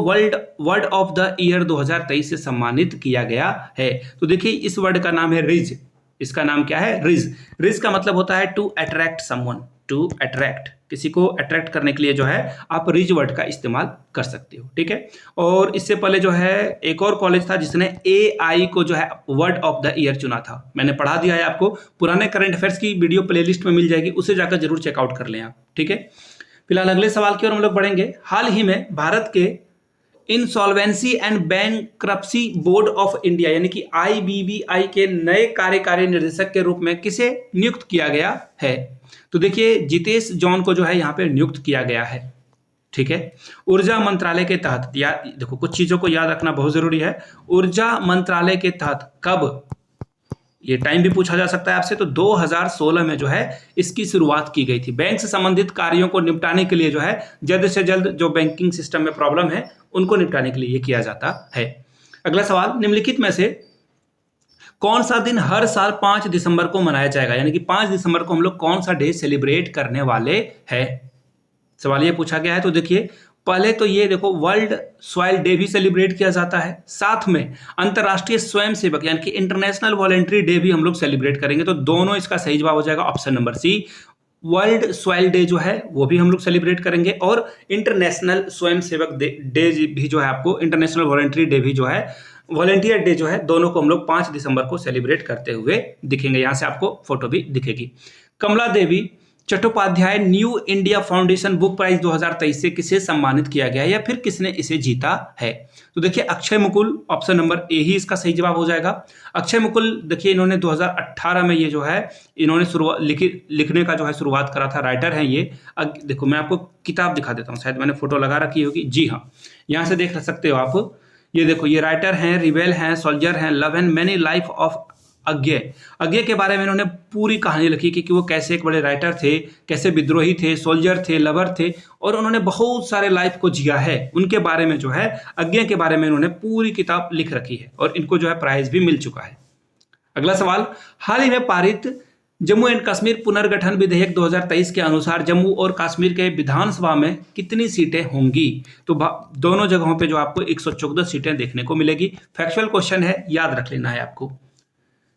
वर्ड ऑफ द ईयर 2023 से सम्मानित किया गया है? तो देखिए इस वर्ड का नाम है रिज। इसका नाम क्या है? रिज। रिज का मतलब होता है to attract someone, to attract, किसी को अट्रैक्ट करने के लिए जो है आप रिज वर्ड का इस्तेमाल कर सकते हो। ठीक है, और इससे पहले जो है एक और कॉलेज था जिसने AI को जो है वर्ड ऑफ द ईयर चुना था। मैंने पढ़ा दिया है आपको, पुराने करंट अफेयर्स की वीडियो प्लेलिस्ट में मिल जाएगी, उसे जाकर जरूर चेकआउट कर लें आप। ठीक है, फिलहाल अगले सवाल की ओर हम लोग बढ़ेंगे। हाल ही में भारत के insolvency and bankruptcy board of India यानी कि IBBI के नए कार्यकारी निर्देशक के रूप में किसे नियुक्त किया गया है? तो देखिए जितेश जॉन को जो है यहाँ पे नियुक्त किया गया है। ठीक है, ऊर्जा मंत्रालय के तहत, देखो कुछ चीजों को याद रखना बहुत जरूरी है। ऊर्जा मंत्रालय के तहत कब ये टाइम भी पूछा जा सकता है आपसे। तो 2016 में जो है इसकी शुरुआत की गई थी। बैंक से संबंधित कार्यों को निपटाने के लिए जो है जल्द से जल्द जो बैंकिंग सिस्टम में प्रॉब्लम है उनको निपटाने के लिए ये किया जाता है। अगला सवाल, निम्नलिखित में से कौन सा दिन हर साल 5 दिसंबर को मनाया जाएगा, यानी कि 5 दिसंबर को हम लोग कौन सा डे सेलिब्रेट करने वाले हैं। सवाल ये पूछा गया है। तो देखिए, पहले तो ये देखो, वर्ल्ड सॉइल डे भी सेलिब्रेट किया जाता है, साथ में अंतर्राष्ट्रीय स्वयंसेवक यानी कि इंटरनेशनल वॉलंटरी डे भी हम लोग सेलिब्रेट करेंगे। तो दोनों इसका सही जवाब हो जाएगा option number C. World soil day जो है वो भी हम लोग सेलिब्रेट करेंगे, और इंटरनेशनल स्वयंसेवक डे भी जो है आपको, इंटरनेशनल वॉलंटरी डे भी जो है, वॉलंटियर डे जो है, दोनों को हम लोग 5 दिसंबर को सेलिब्रेट करते हुए दिखेंगे। यहां से आपको फोटो भी दिखेगी। Kamala Devi Chattopadhyay new India foundation book prize 2023 से किसे सम्मानित किया गया है, या फिर किसने इसे जीता है। तो देखिए, Akshay Mukul, option number A ही इसका सही जवाब हो जाएगा। अक्षय मुकुल देखिए, इन्होंने 2018 में ये जो है इन्होंने लिखने का जो है शुरुआत करा था। राइटर हैं ये। देखो, मैं आपको किताब दिखा देता हूँ, शायद मैंने फोटो लगा रखी होगी। जी हाँ, यहाँ से देख सकते हो आप। ये देखो, ये राइटर हैं, रिबेल हैं, सोल्जर हैं, love and many life of Agyeya के बारे में इन्होंने पूरी कहानी लिखी कि वो कैसे एक बड़े राइटर थे, कैसे विद्रोही थे, सोल्जर थे, लवर थे, और उन्होंने बहुत सारे लाइफ को जिया है। उनके बारे में जो है, अज्ञे के बारे में इन्होंने पूरी किताब लिख रखी है, और इनको जो है प्राइज भी मिल चुका है। अगला सवाल, हाल ही में पारित जम्मू एंड कश्मीर पुनर्गठन विधेयक 2023 के अनुसार जम्मू और कश्मीर के विधानसभा में कितनी सीटें होंगी। तो दोनों जगहों पे जो आपको 114 सीटें देखने को मिलेगी। फैक्चुअल क्वेश्चन है, याद रख लेना है आपको।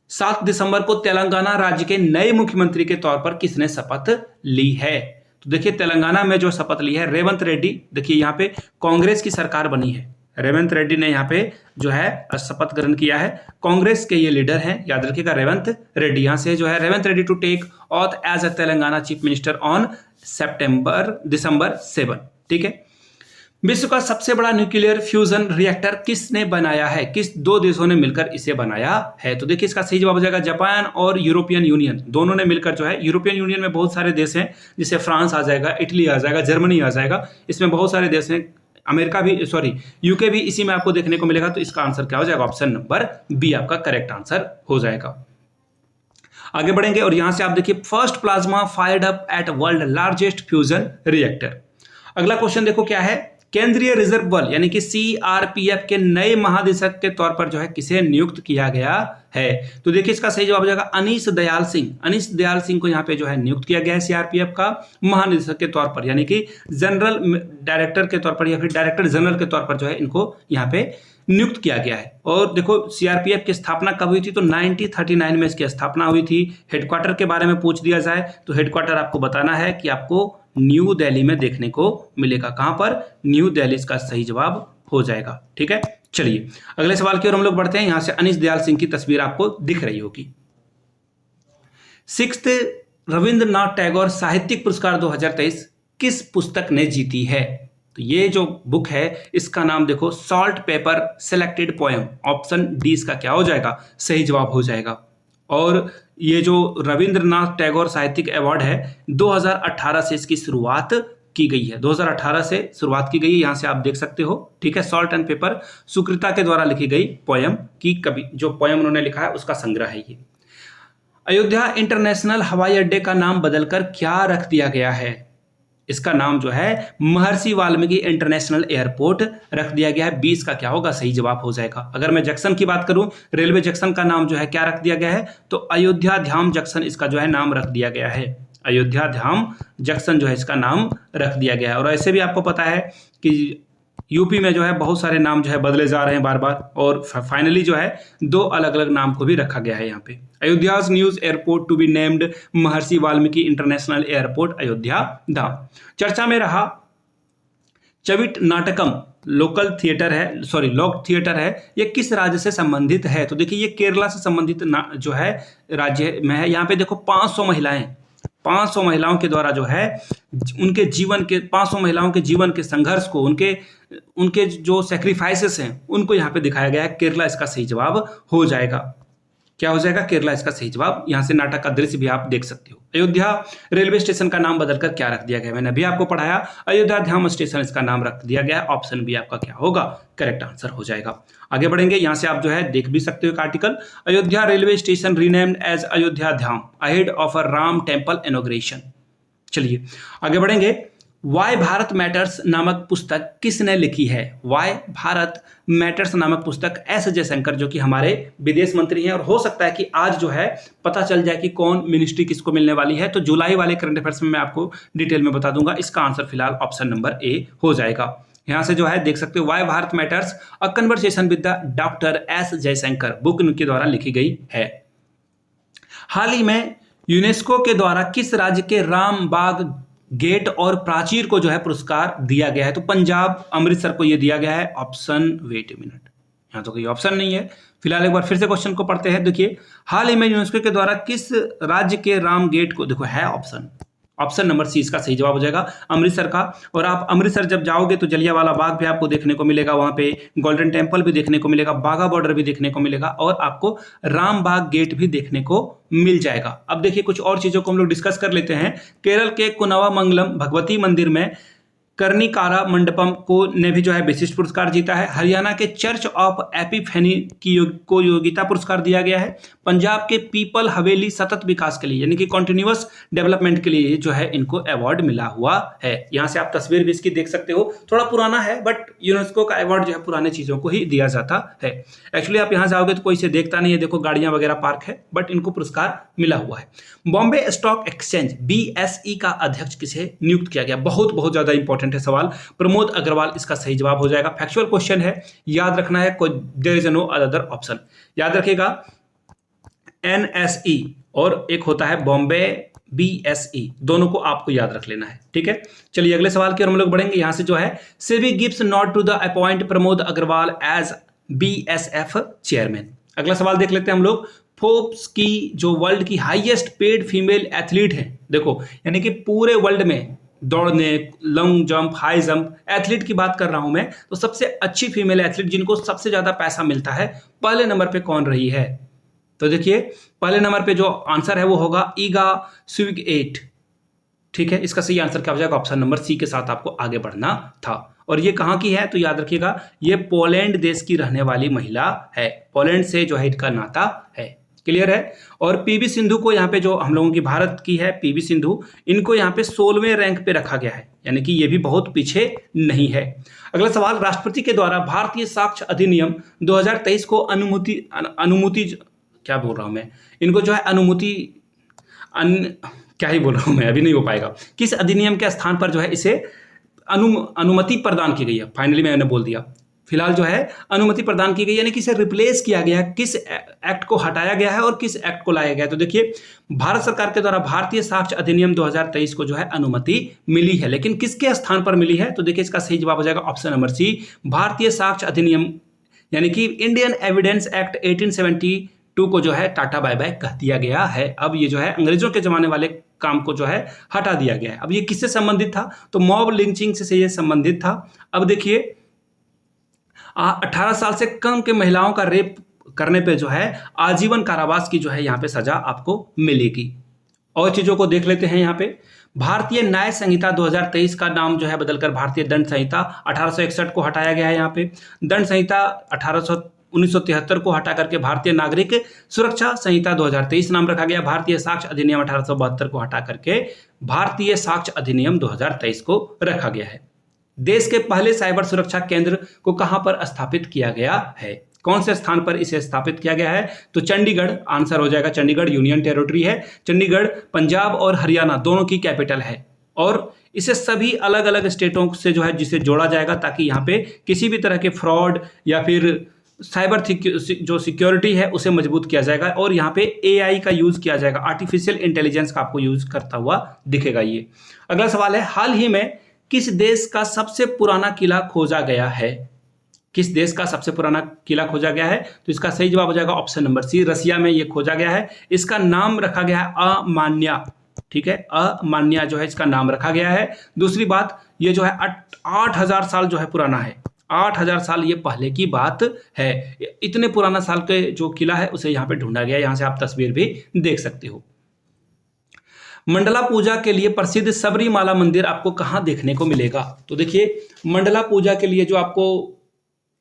7 दिसंबर को तेलंगाना राज्य के नए मुख्यमंत्री के तौर पर किसने शपथ ली है। तो देखिए, तेलंगाना में जो शपथ ली है रेवंत रेड्डी। देखिए, यहाँ पे कांग्रेस की सरकार बनी है, रेवंत रेड्डी ने यहाँ पे जो है शपथ ग्रहण किया है। कांग्रेस के ये लीडर हैं, याद रखिएगा, रेवंत रेड्डी। यहाँ से जो है Revanth Reddy to take oath as a Telangana chief minister on December 7। ठीक है। विश्व का सबसे बड़ा न्यूक्लियर फ्यूजन रिएक्टर किसने बनाया है, किस दो देशों ने मिलकर इसे बनाया है। तो देखिए, इसका सही जवाब हो जाएगा जापान और यूरोपियन यूनियन, दोनों ने मिलकर जो है। यूरोपियन यूनियन में बहुत सारे देश हैं, जैसे फ्रांस आ जाएगा, इटली आ जाएगा, जर्मनी आ जाएगा, इसमें बहुत सारे देश हैं। अमेरिका भी, यूके भी इसी में आपको देखने को मिलेगा। तो इसका आंसर क्या हो जाएगा, ऑप्शन नंबर बी आपका करेक्ट आंसर हो जाएगा। आगे बढ़ेंगे, और यहां से आप देखिए, first plasma fired up at world largest fusion reactor. अगला क्वेश्चन देखो क्या है, केंद्रीय रिजर्व बल यानी कि सीआरपीएफ के नए महानिदेशक के तौर पर जो है किसे नियुक्त किया गया है। तो देखिए, इसका सही जवाब हो जाएगा अनीश दयाल सिंह। अनीश दयाल सिंह को यहाँ पे जो है नियुक्त किया गया है सीआरपीएफ का महानिदेशक के तौर पर, यानी कि जनरल डायरेक्टर के तौर पर, या फिर डायरेक्टर जनरल के तौर पर जो है इनको यहाँ पे नियुक्त किया गया है। और देखो, सीआरपीएफ की स्थापना कब हुई थी, तो 1939 में इसकी स्थापना हुई थी। हेडक्वार्टर के बारे में पूछ दिया जाए तो हेडक्वार्टर आपको बताना है कि आपको न्यू दिल्ली में देखने को मिलेगा। कहां पर, न्यू दिल्ली, इसका सही जवाब हो जाएगा। ठीक है, चलिए अगले सवाल की ओर हम लोग बढ़ते हैं। यहां से अनीश दयाल सिंह की तस्वीर आपको दिख रही होगी। 6th रविंद्रनाथ टैगोर साहित्यिक पुरस्कार 2023 किस पुस्तक ने जीती है। तो ये जो बुक है इसका नाम देखो, salt pepper selected poem. Option D इसका क्या हो जाएगा, सही जवाब हो जाएगा। और ये जो रविंद्रनाथ टैगोर साहित्यिक अवार्ड है 2018 से इसकी शुरुआत की गई है। 2018 से शुरुआत की गई है, यहां से आप देख सकते हो। ठीक है, सॉल्ट एंड पेपर सुकृता के द्वारा लिखी गई पोएम की कवि, जो पोएम उन्होंने लिखा है उसका संग्रह है ये। अयोध्या इंटरनेशनल हवाई अड्डे का नाम बदलकर क्या रख दिया गया है। इसका नाम जो है महर्षि वाल्मीकि इंटरनेशनल एयरपोर्ट रख दिया गया है। 20 का क्या होगा, सही जवाब हो जाएगा। अगर मैं जंक्शन की बात करूं, रेलवे जंक्शन का नाम जो है क्या रख दिया गया है, तो अयोध्या धाम जंक्शन इसका जो है नाम रख दिया गया है। अयोध्या धाम जंक्शन जो है इसका नाम रख दिया गया है। और ऐसे भी आपको पता है कि यूपी में जो है बहुत सारे नाम जो है बदले जा रहे हैं बार बार, और फाइनली जो है 2 अलग अलग नाम को भी रखा गया है यहाँ पे। Ayodhya's new airport to be named Maharishi Valmiki international airport Ayodhya Dham. चर्चा में रहा चविट नाटकम लोक थिएटर है, ये किस राज्य से संबंधित है। तो देखिए, ये केरला से संबंधित जो है राज्य में है। यहाँ पे देखो 500 महिलाओं के द्वारा जो है उनके जीवन के 500 महिलाओं के जीवन के संघर्ष को, उनके जो सेक्रीफाइसेस हैं उनको यहाँ पे दिखाया गया है। केरला इसका सही जवाब हो जाएगा। क्या हो जाएगा? केरला इसका सही जवाब। यहां से नाटक का दृश्य भी आप देख सकते हो। अयोध्या रेलवे स्टेशन का नाम बदलकर क्या रख दिया गया? मैंने अभी आपको पढ़ाया, अयोध्या धाम स्टेशन इसका नाम रख दिया गया है। ऑप्शन बी आपका क्या होगा? करेक्ट आंसर हो जाएगा। आगे बढ़ेंगे, यहां से आप जो है देख भी सकते हो एक article, Ayodhya railway station renamed as Ayodhya Dham ahead of a Ram temple inauguration. चलिए आगे बढ़ेंगे। वाई भारत मैटर्स नामक पुस्तक किसने लिखी है? वाई भारत मैटर्स नामक पुस्तक एस जयशंकर, जो कि हमारे विदेश मंत्री हैं, और हो सकता है कि आज जो है पता चल जाए कि कौन मिनिस्ट्री किसको मिलने वाली है, तो जुलाई वाले करंट अफेयर्स में मैं आपको डिटेल में बता दूंगा। इसका आंसर फिलहाल ऑप्शन नंबर ए हो जाएगा। यहां से जो है देख सकते हो, why Bharat matters a conversation with the doctor S Jaishankar book उनके द्वारा लिखी गई है। हाल ही में यूनेस्को के द्वारा किस राज्य के रामबाग गेट और प्राचीर को जो है पुरस्कार दिया गया है? तो पंजाब अमृतसर को यह दिया गया है। ऑप्शन, वेट ए मिनट, यहां तो कोई ऑप्शन नहीं है। फिलहाल एक बार फिर से क्वेश्चन को पढ़ते हैं। देखिए, हाल ही में यूनेस्को के द्वारा किस राज्य के राम गेट को, देखो है ऑप्शन, ऑप्शन नंबर सी इसका सही जवाब हो जाएगा, अमृतसर का। और आप अमृतसर जब जाओगे तो जलियांवाला बाग भी आपको देखने को मिलेगा, वहां पे गोल्डन टेम्पल भी देखने को मिलेगा, बाघा बॉर्डर भी देखने को मिलेगा, और आपको रामबाग गेट भी देखने को मिल जाएगा। अब देखिए कुछ और चीजों को हम लोग डिस्कस कर लेते हैं। केरल के कुनावामंगलम भगवती मंदिर में कर्णिकारा मंडपम को ने भी जो है विशिष्ट पुरस्कार जीता है। हरियाणा के चर्च ऑफ एपिफेनी को योग्यता पुरस्कार दिया गया है। पंजाब के पीपल हवेली सतत विकास के लिए यानी कि कॉन्टिन्यूअस डेवलपमेंट के लिए जो है इनको अवार्ड मिला हुआ है। यहां से आप तस्वीर भी इसकी देख सकते हो, थोड़ा पुराना है बट यूनेस्को का अवार्ड जो है पुराने चीजों को ही दिया जाता है। एक्चुअली आप यहां जाओगे तो कोई इसे देखता नहीं है, देखो गाड़ियां वगैरह पार्क है, बट इनको पुरस्कार मिला हुआ है। बॉम्बे स्टॉक एक्सचेंज BSE का अध्यक्ष किसे नियुक्त किया गया? बहुत बहुत ज्यादा इंपॉर्टेंट है सवाल, प्रमोद अग्रवाल इसका सही जवाब हो जाएगा। फैक्चुअल क्वेश्चन है, याद रखना है, कोई there is no other option. याद रखिएगा NSE और एक होता है बॉम्बे BSE, दोनों को आपको याद रख लेना है, ठीक है। चलिए अगले सवाल की ओर हम लोग बढ़ेंगे। यहां से जो है SEBI gives nod to the appoint Pramod Agarwal as BSF chairman. अगला सवाल देख लेते हैं हम लोग। फोर्ब्स की जो वर्ल्ड की हाईएस्ट पेड फीमेल एथलीट है, देखो यानी कि पूरे वर्ल्ड में दौड़ने, long jump, high jump athlete की बात कर रहा हूं मैं, तो सबसे अच्छी फीमेल एथलीट जिनको सबसे ज्यादा पैसा मिलता है, पहले नंबर पे कौन रही है? तो देखिए पहले नंबर पे जो आंसर है वो होगा ईगा स्विगएट, ठीक है। इसका सही आंसर क्या हो जाएगा? ऑप्शन नंबर सी के साथ आपको आगे बढ़ना था। और ये कहां की है? तो याद रखिएगा ये पोलैंड देश की रहने वाली महिला है, पोलैंड से जो है इनका नाता है, क्लियर है। और पीवी सिंधु को यहाँ पे जो हम लोगों की भारत की है पीवी सिंधु, इनको यहाँ पे 16वें रैंक पे रखा गया है, यानी कि ये भी बहुत पीछे नहीं है। अगला सवाल, राष्ट्रपति के द्वारा भारतीय साक्ष्य अधिनियम 2023 को अनुमति क्या बोल रहा हूं मैं, इनको जो है क्या ही बोल रहा हूं मैं, अभी नहीं हो पाएगा। किस अधिनियम के स्थान पर जो है इसे अनुमति प्रदान की गई है? फाइनली मैंने बोल दिया, फिलहाल जो है अनुमति प्रदान की गई, यानी कि इसे रिप्लेस किया गया है, किस एक्ट को हटाया गया है और किस एक्ट को लाया गया है। तो देखिए भारत सरकार के द्वारा भारतीय साक्ष्य अधिनियम 2023 को जो है अनुमति मिली है, लेकिन किसके स्थान पर मिली है? तो देखिए इसका सही जवाब हो जाएगा ऑप्शन नंबर सी, भारतीय साक्ष्य अधिनियम यानी कि इंडियन एविडेंस एक्ट 1872 को जो है टाटा बाय बाय कह दिया गया है। अब ये जो है अंग्रेजों के जमाने वाले काम को जो है हटा दिया गया है। अब ये किससे संबंधित था? तो मॉब लिंचिंग से ये संबंधित था। अब देखिए 18 साल से कम के महिलाओं का रेप करने पे जो है आजीवन कारावास की जो है यहाँ पे सजा आपको मिलेगी। और चीजों को देख लेते हैं। यहाँ पे भारतीय न्याय संहिता 2023 का नाम जो है बदलकर भारतीय दंड संहिता 1861 को हटाया गया है। यहाँ पे दंड संहिता 1973 को हटा करके भारतीय नागरिक सुरक्षा संहिता 2023 नाम रखा गया। भारतीय साक्ष्य अधिनियम 1872 को हटा करके भारतीय साक्ष्य अधिनियम 2023 को रखा गया है। देश के पहले साइबर सुरक्षा केंद्र को कहां पर स्थापित किया गया है? कौन से स्थान पर इसे स्थापित किया गया है? तो चंडीगढ़ आंसर हो जाएगा। चंडीगढ़ यूनियन टेरिटरी है। चंडीगढ़ पंजाब और हरियाणा दोनों की कैपिटल है, और इसे सभी अलग अलग स्टेटों से जो है जिसे जोड़ा जाएगा, ताकि यहाँ पे किसी भी तरह के फ्रॉड या फिर साइबर जो सिक्योरिटी है उसे मजबूत किया जाएगा। और यहाँ पे AI का यूज किया जाएगा, आर्टिफिशियल इंटेलिजेंस का आपको यूज करता हुआ दिखेगा ये। अगला सवाल है, हाल ही में किस देश का सबसे पुराना किला खोजा गया है? किस देश का सबसे पुराना किला खोजा गया है? तो इसका सही जवाब हो जाएगा ऑप्शन नंबर सी, रसिया में ये खोजा गया है। इसका नाम रखा गया है अमान्या, ठीक है, अमान्या जो है इसका नाम रखा गया है। दूसरी बात, ये जो है 8000 साल जो है पुराना है, 8000 साल ये पहले की बात है। इतने पुराना साल के जो किला है उसे यहाँ पे ढूंढा गया। यहाँ से आप तस्वीर भी देख सकते हो। मंडला पूजा के लिए प्रसिद्ध सबरीमाला मंदिर आपको कहाँ देखने को मिलेगा? तो देखिए, मंडला पूजा के लिए जो आपको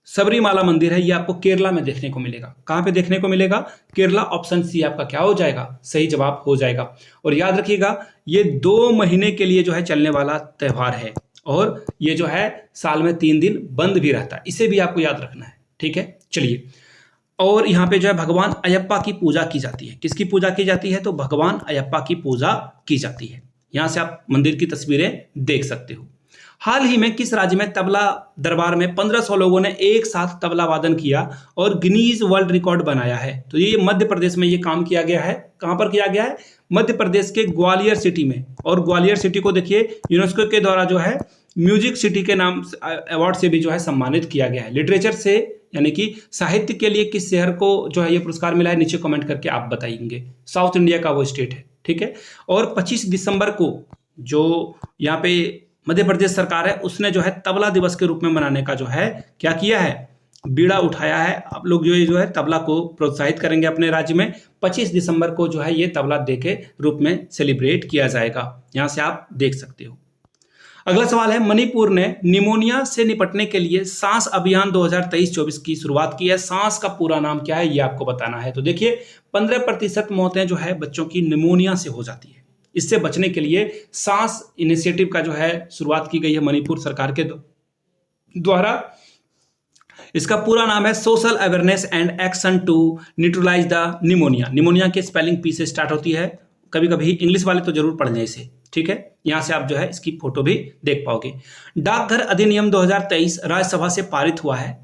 सबरीमाला मंदिर है ये आपको केरला में देखने को मिलेगा। कहाँ पे देखने को मिलेगा? केरला। ऑप्शन सी आपका क्या हो जाएगा? सही जवाब हो जाएगा। और याद रखिएगा, ये 2 महीने के लिए जो है चलने वाला त्यौहार है और ये जो है साल में 3 दिन बंद भी रहता है। इसे भी आपको याद रखना है, ठीक है। चलिए, और यहाँ पे जो है भगवान अयप्पा की पूजा की जाती है। किसकी पूजा की जाती है? तो भगवान अयप्पा की पूजा की जाती है। यहाँ से आप मंदिर की तस्वीरें देख सकते हो। हाल ही में किस राज्य में तबला दरबार में 1500 लोगों ने एक साथ तबला वादन किया और गिनीज वर्ल्ड रिकॉर्ड बनाया है? तो ये मध्य प्रदेश में ये काम किया गया है। कहाँ पर किया गया है? मध्य प्रदेश के ग्वालियर सिटी में। और ग्वालियर सिटी को देखिए यूनेस्को के द्वारा जो है म्यूजिक सिटी के नाम अवार्ड से भी जो है सम्मानित किया गया है। लिटरेचर से यानी कि साहित्य के लिए किस शहर को जो है ये पुरस्कार मिला है, नीचे कमेंट करके आप बताएंगे। साउथ इंडिया का वो स्टेट है, ठीक है। और 25 दिसंबर को जो यहाँ पे मध्य प्रदेश सरकार है उसने जो है तबला दिवस के रूप में मनाने का जो है क्या किया है? बीड़ा उठाया है। आप लोग जो है तबला को प्रोत्साहित करेंगे अपने राज्य में। 25 दिसंबर को जो है ये तबला डे के रूप में सेलिब्रेट किया जाएगा। यहाँ से आप देख सकते हो। अगला सवाल है, मणिपुर ने निमोनिया से निपटने के लिए सांस अभियान 2023-24 की शुरुआत की है। सांस का पूरा नाम क्या है ये आपको बताना है। तो देखिए, 15% मौतें जो है बच्चों की निमोनिया से हो जाती है। इससे बचने के लिए सांस इनिशिएटिव का जो है शुरुआत की गई है मणिपुर सरकार के द्वारा। इसका पूरा नाम है social awareness and action to neutralise the pneumonia. Pneumonia की स्पेलिंग पी से स्टार्ट होती है। कभी कभी इंग्लिश वाले तो जरूर पढ़ लें इसे, ठीक है। यहां से आप जो है इसकी फोटो भी देख पाओगे। डाकघर अधिनियम 2023 राज्यसभा से पारित हुआ है।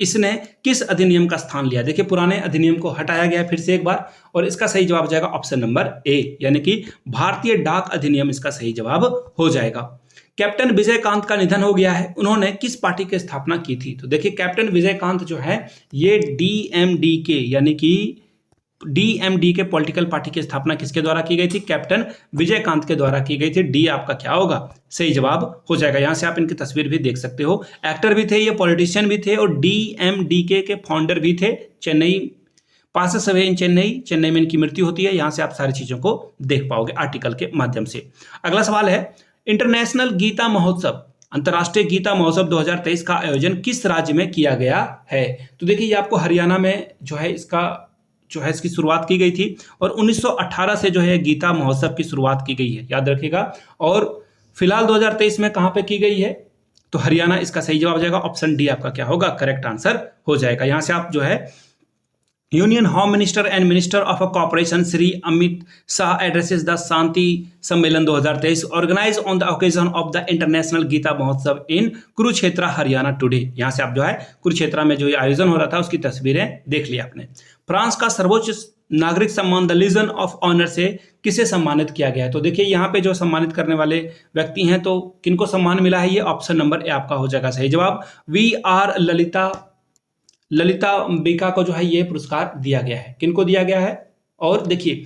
इसने किस अधिनियम का स्थान लिया? देखिए, पुराने अधिनियम को हटाया गया फिर से एक बार और इसका सही जवाब हो जाएगा ऑप्शन नंबर ए, यानी कि भारतीय डाक अधिनियम इसका सही जवाब हो जाएगा। कैप्टन विजयकांत का निधन हो गया है। उन्होंने किस पार्टी की स्थापना की थी? तो देखिए, कैप्टन विजयकांत जो है ये डीएमडीके यानी कि डीएमडीके पॉलिटिकल पार्टी की स्थापना किसके द्वारा की गई थी? कैप्टन विजयकांत के द्वारा की गई थी। डी आपका क्या होगा? सही जवाब हो जाएगा। यहां से आप इनकी तस्वीर भी देख सकते हो। एक्टर भी थे, ये पॉलिटिशियन भी थे और डीएमडीके के फाउंडर भी थे। Chennai passes away in Chennai में इनकी मृत्यु होती है। यहां से आप सारी चीजों को देख पाओगे आर्टिकल के माध्यम से। अगला सवाल है, इंटरनेशनल गीता महोत्सव अंतर्राष्ट्रीय गीता महोत्सव 2023 का आयोजन किस राज्य में किया गया है? तो देखिए, ये आपको हरियाणा में जो है इसकी शुरुआत की गई थी और 1918 से जो है गीता महोत्सव की शुरुआत की गई है, याद रखिएगा। और फिलहाल 2023 में कहां पे की गई है? तो हरियाणा इसका सही जवाब हो जाएगा। ऑप्शन डी आपका क्या होगा? करेक्ट आंसर हो जाएगा। यहां से आप जो है union home minister and minister of corporation Shri Amit Shah addresses the Shanti Sammelan 2023 organize on the occasion of the international Gita Mahotsav in Kurukshetra Haryana today. यहां से आप जो है कुरुक्षेत्र में जो आयोजन हो रहा था उसकी तस्वीरें देख ली आपने। फ्रांस का सर्वोच्च नागरिक सम्मान द लीजन ऑफ ऑनर से किसे सम्मानित किया गया है? तो देखिए, यहाँ पे जो सम्मानित करने वाले व्यक्ति हैं तो किनको सम्मान मिला है? ये ऑप्शन नंबर ए आपका हो जाएगा सही जवाब। वी आर ललिता अंबिका को जो है ये पुरस्कार दिया गया है। किनको दिया गया है? और देखिए,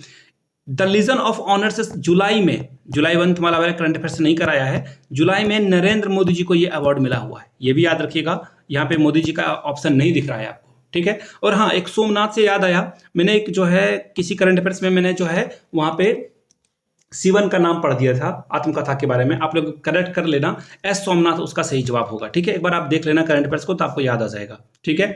द लीजन ऑफ ऑनर से जुलाई मंथ वाला करंट अफेयर्स नहीं कराया है। जुलाई में नरेंद्र मोदी जी को ये अवार्ड मिला हुआ है। ये भी याद रखिएगा। यहाँ पे मोदी जी का ऑप्शन नहीं दिख रहा है आपको, ठीक है। और हाँ, एक सोमनाथ से याद आया, मैंने एक जो है किसी करंट अफेयर्स में मैंने जो है वहां पे शिवन का नाम पढ़ दिया था आत्मकथा के बारे में। आप लोग करेक्ट कर लेना, एस सोमनाथ उसका सही जवाब होगा, ठीक है। एक बार आप देख लेना करंट अफेयर्स को तो आपको याद आ जाएगा, ठीक है।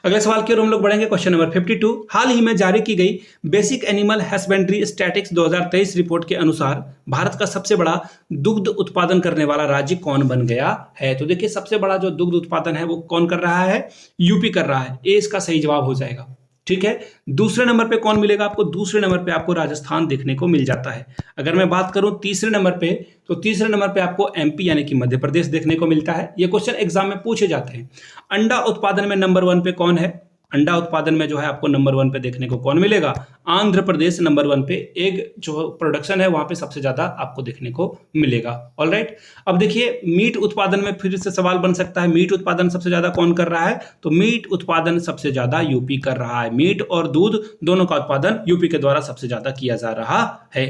अगले सवाल की ओर हम लोग बढ़ेंगे। क्वेश्चन नंबर 52, हाल ही में जारी की गई basic animal husbandry statics 2023 report के अनुसार भारत का सबसे बड़ा दुग्ध उत्पादन करने वाला राज्य कौन बन गया है? तो देखिए, सबसे बड़ा जो दुग्ध उत्पादन है वो कौन कर रहा है? यूपी कर रहा है। ए इसका सही जवाब हो जाएगा, ठीक है। दूसरे नंबर पे कौन मिलेगा आपको? दूसरे नंबर पे आपको राजस्थान देखने को मिल जाता है। अगर मैं बात करूं तीसरे नंबर पे, तो तीसरे नंबर पे आपको एमपी यानी कि मध्य प्रदेश देखने को मिलता है। ये क्वेश्चन एग्जाम में पूछे जाते हैं। अंडा उत्पादन में नंबर 1 पे कौन है? अंडा उत्पादन में जो है आपको नंबर 1 पे देखने को कौन मिलेगा? आंध्र प्रदेश नंबर 1 पे। एग जो प्रोडक्शन है वहां पे सबसे ज्यादा आपको देखने को मिलेगा। ऑलराइट, अब देखिए, मीट उत्पादन में फिर से सवाल बन सकता है, मीट उत्पादन सबसे ज्यादा कौन कर रहा है? तो मीट उत्पादन सबसे ज्यादा यूपी कर रहा है। मीट और दूध दोनों का उत्पादन यूपी के द्वारा सबसे ज्यादा किया जा रहा है।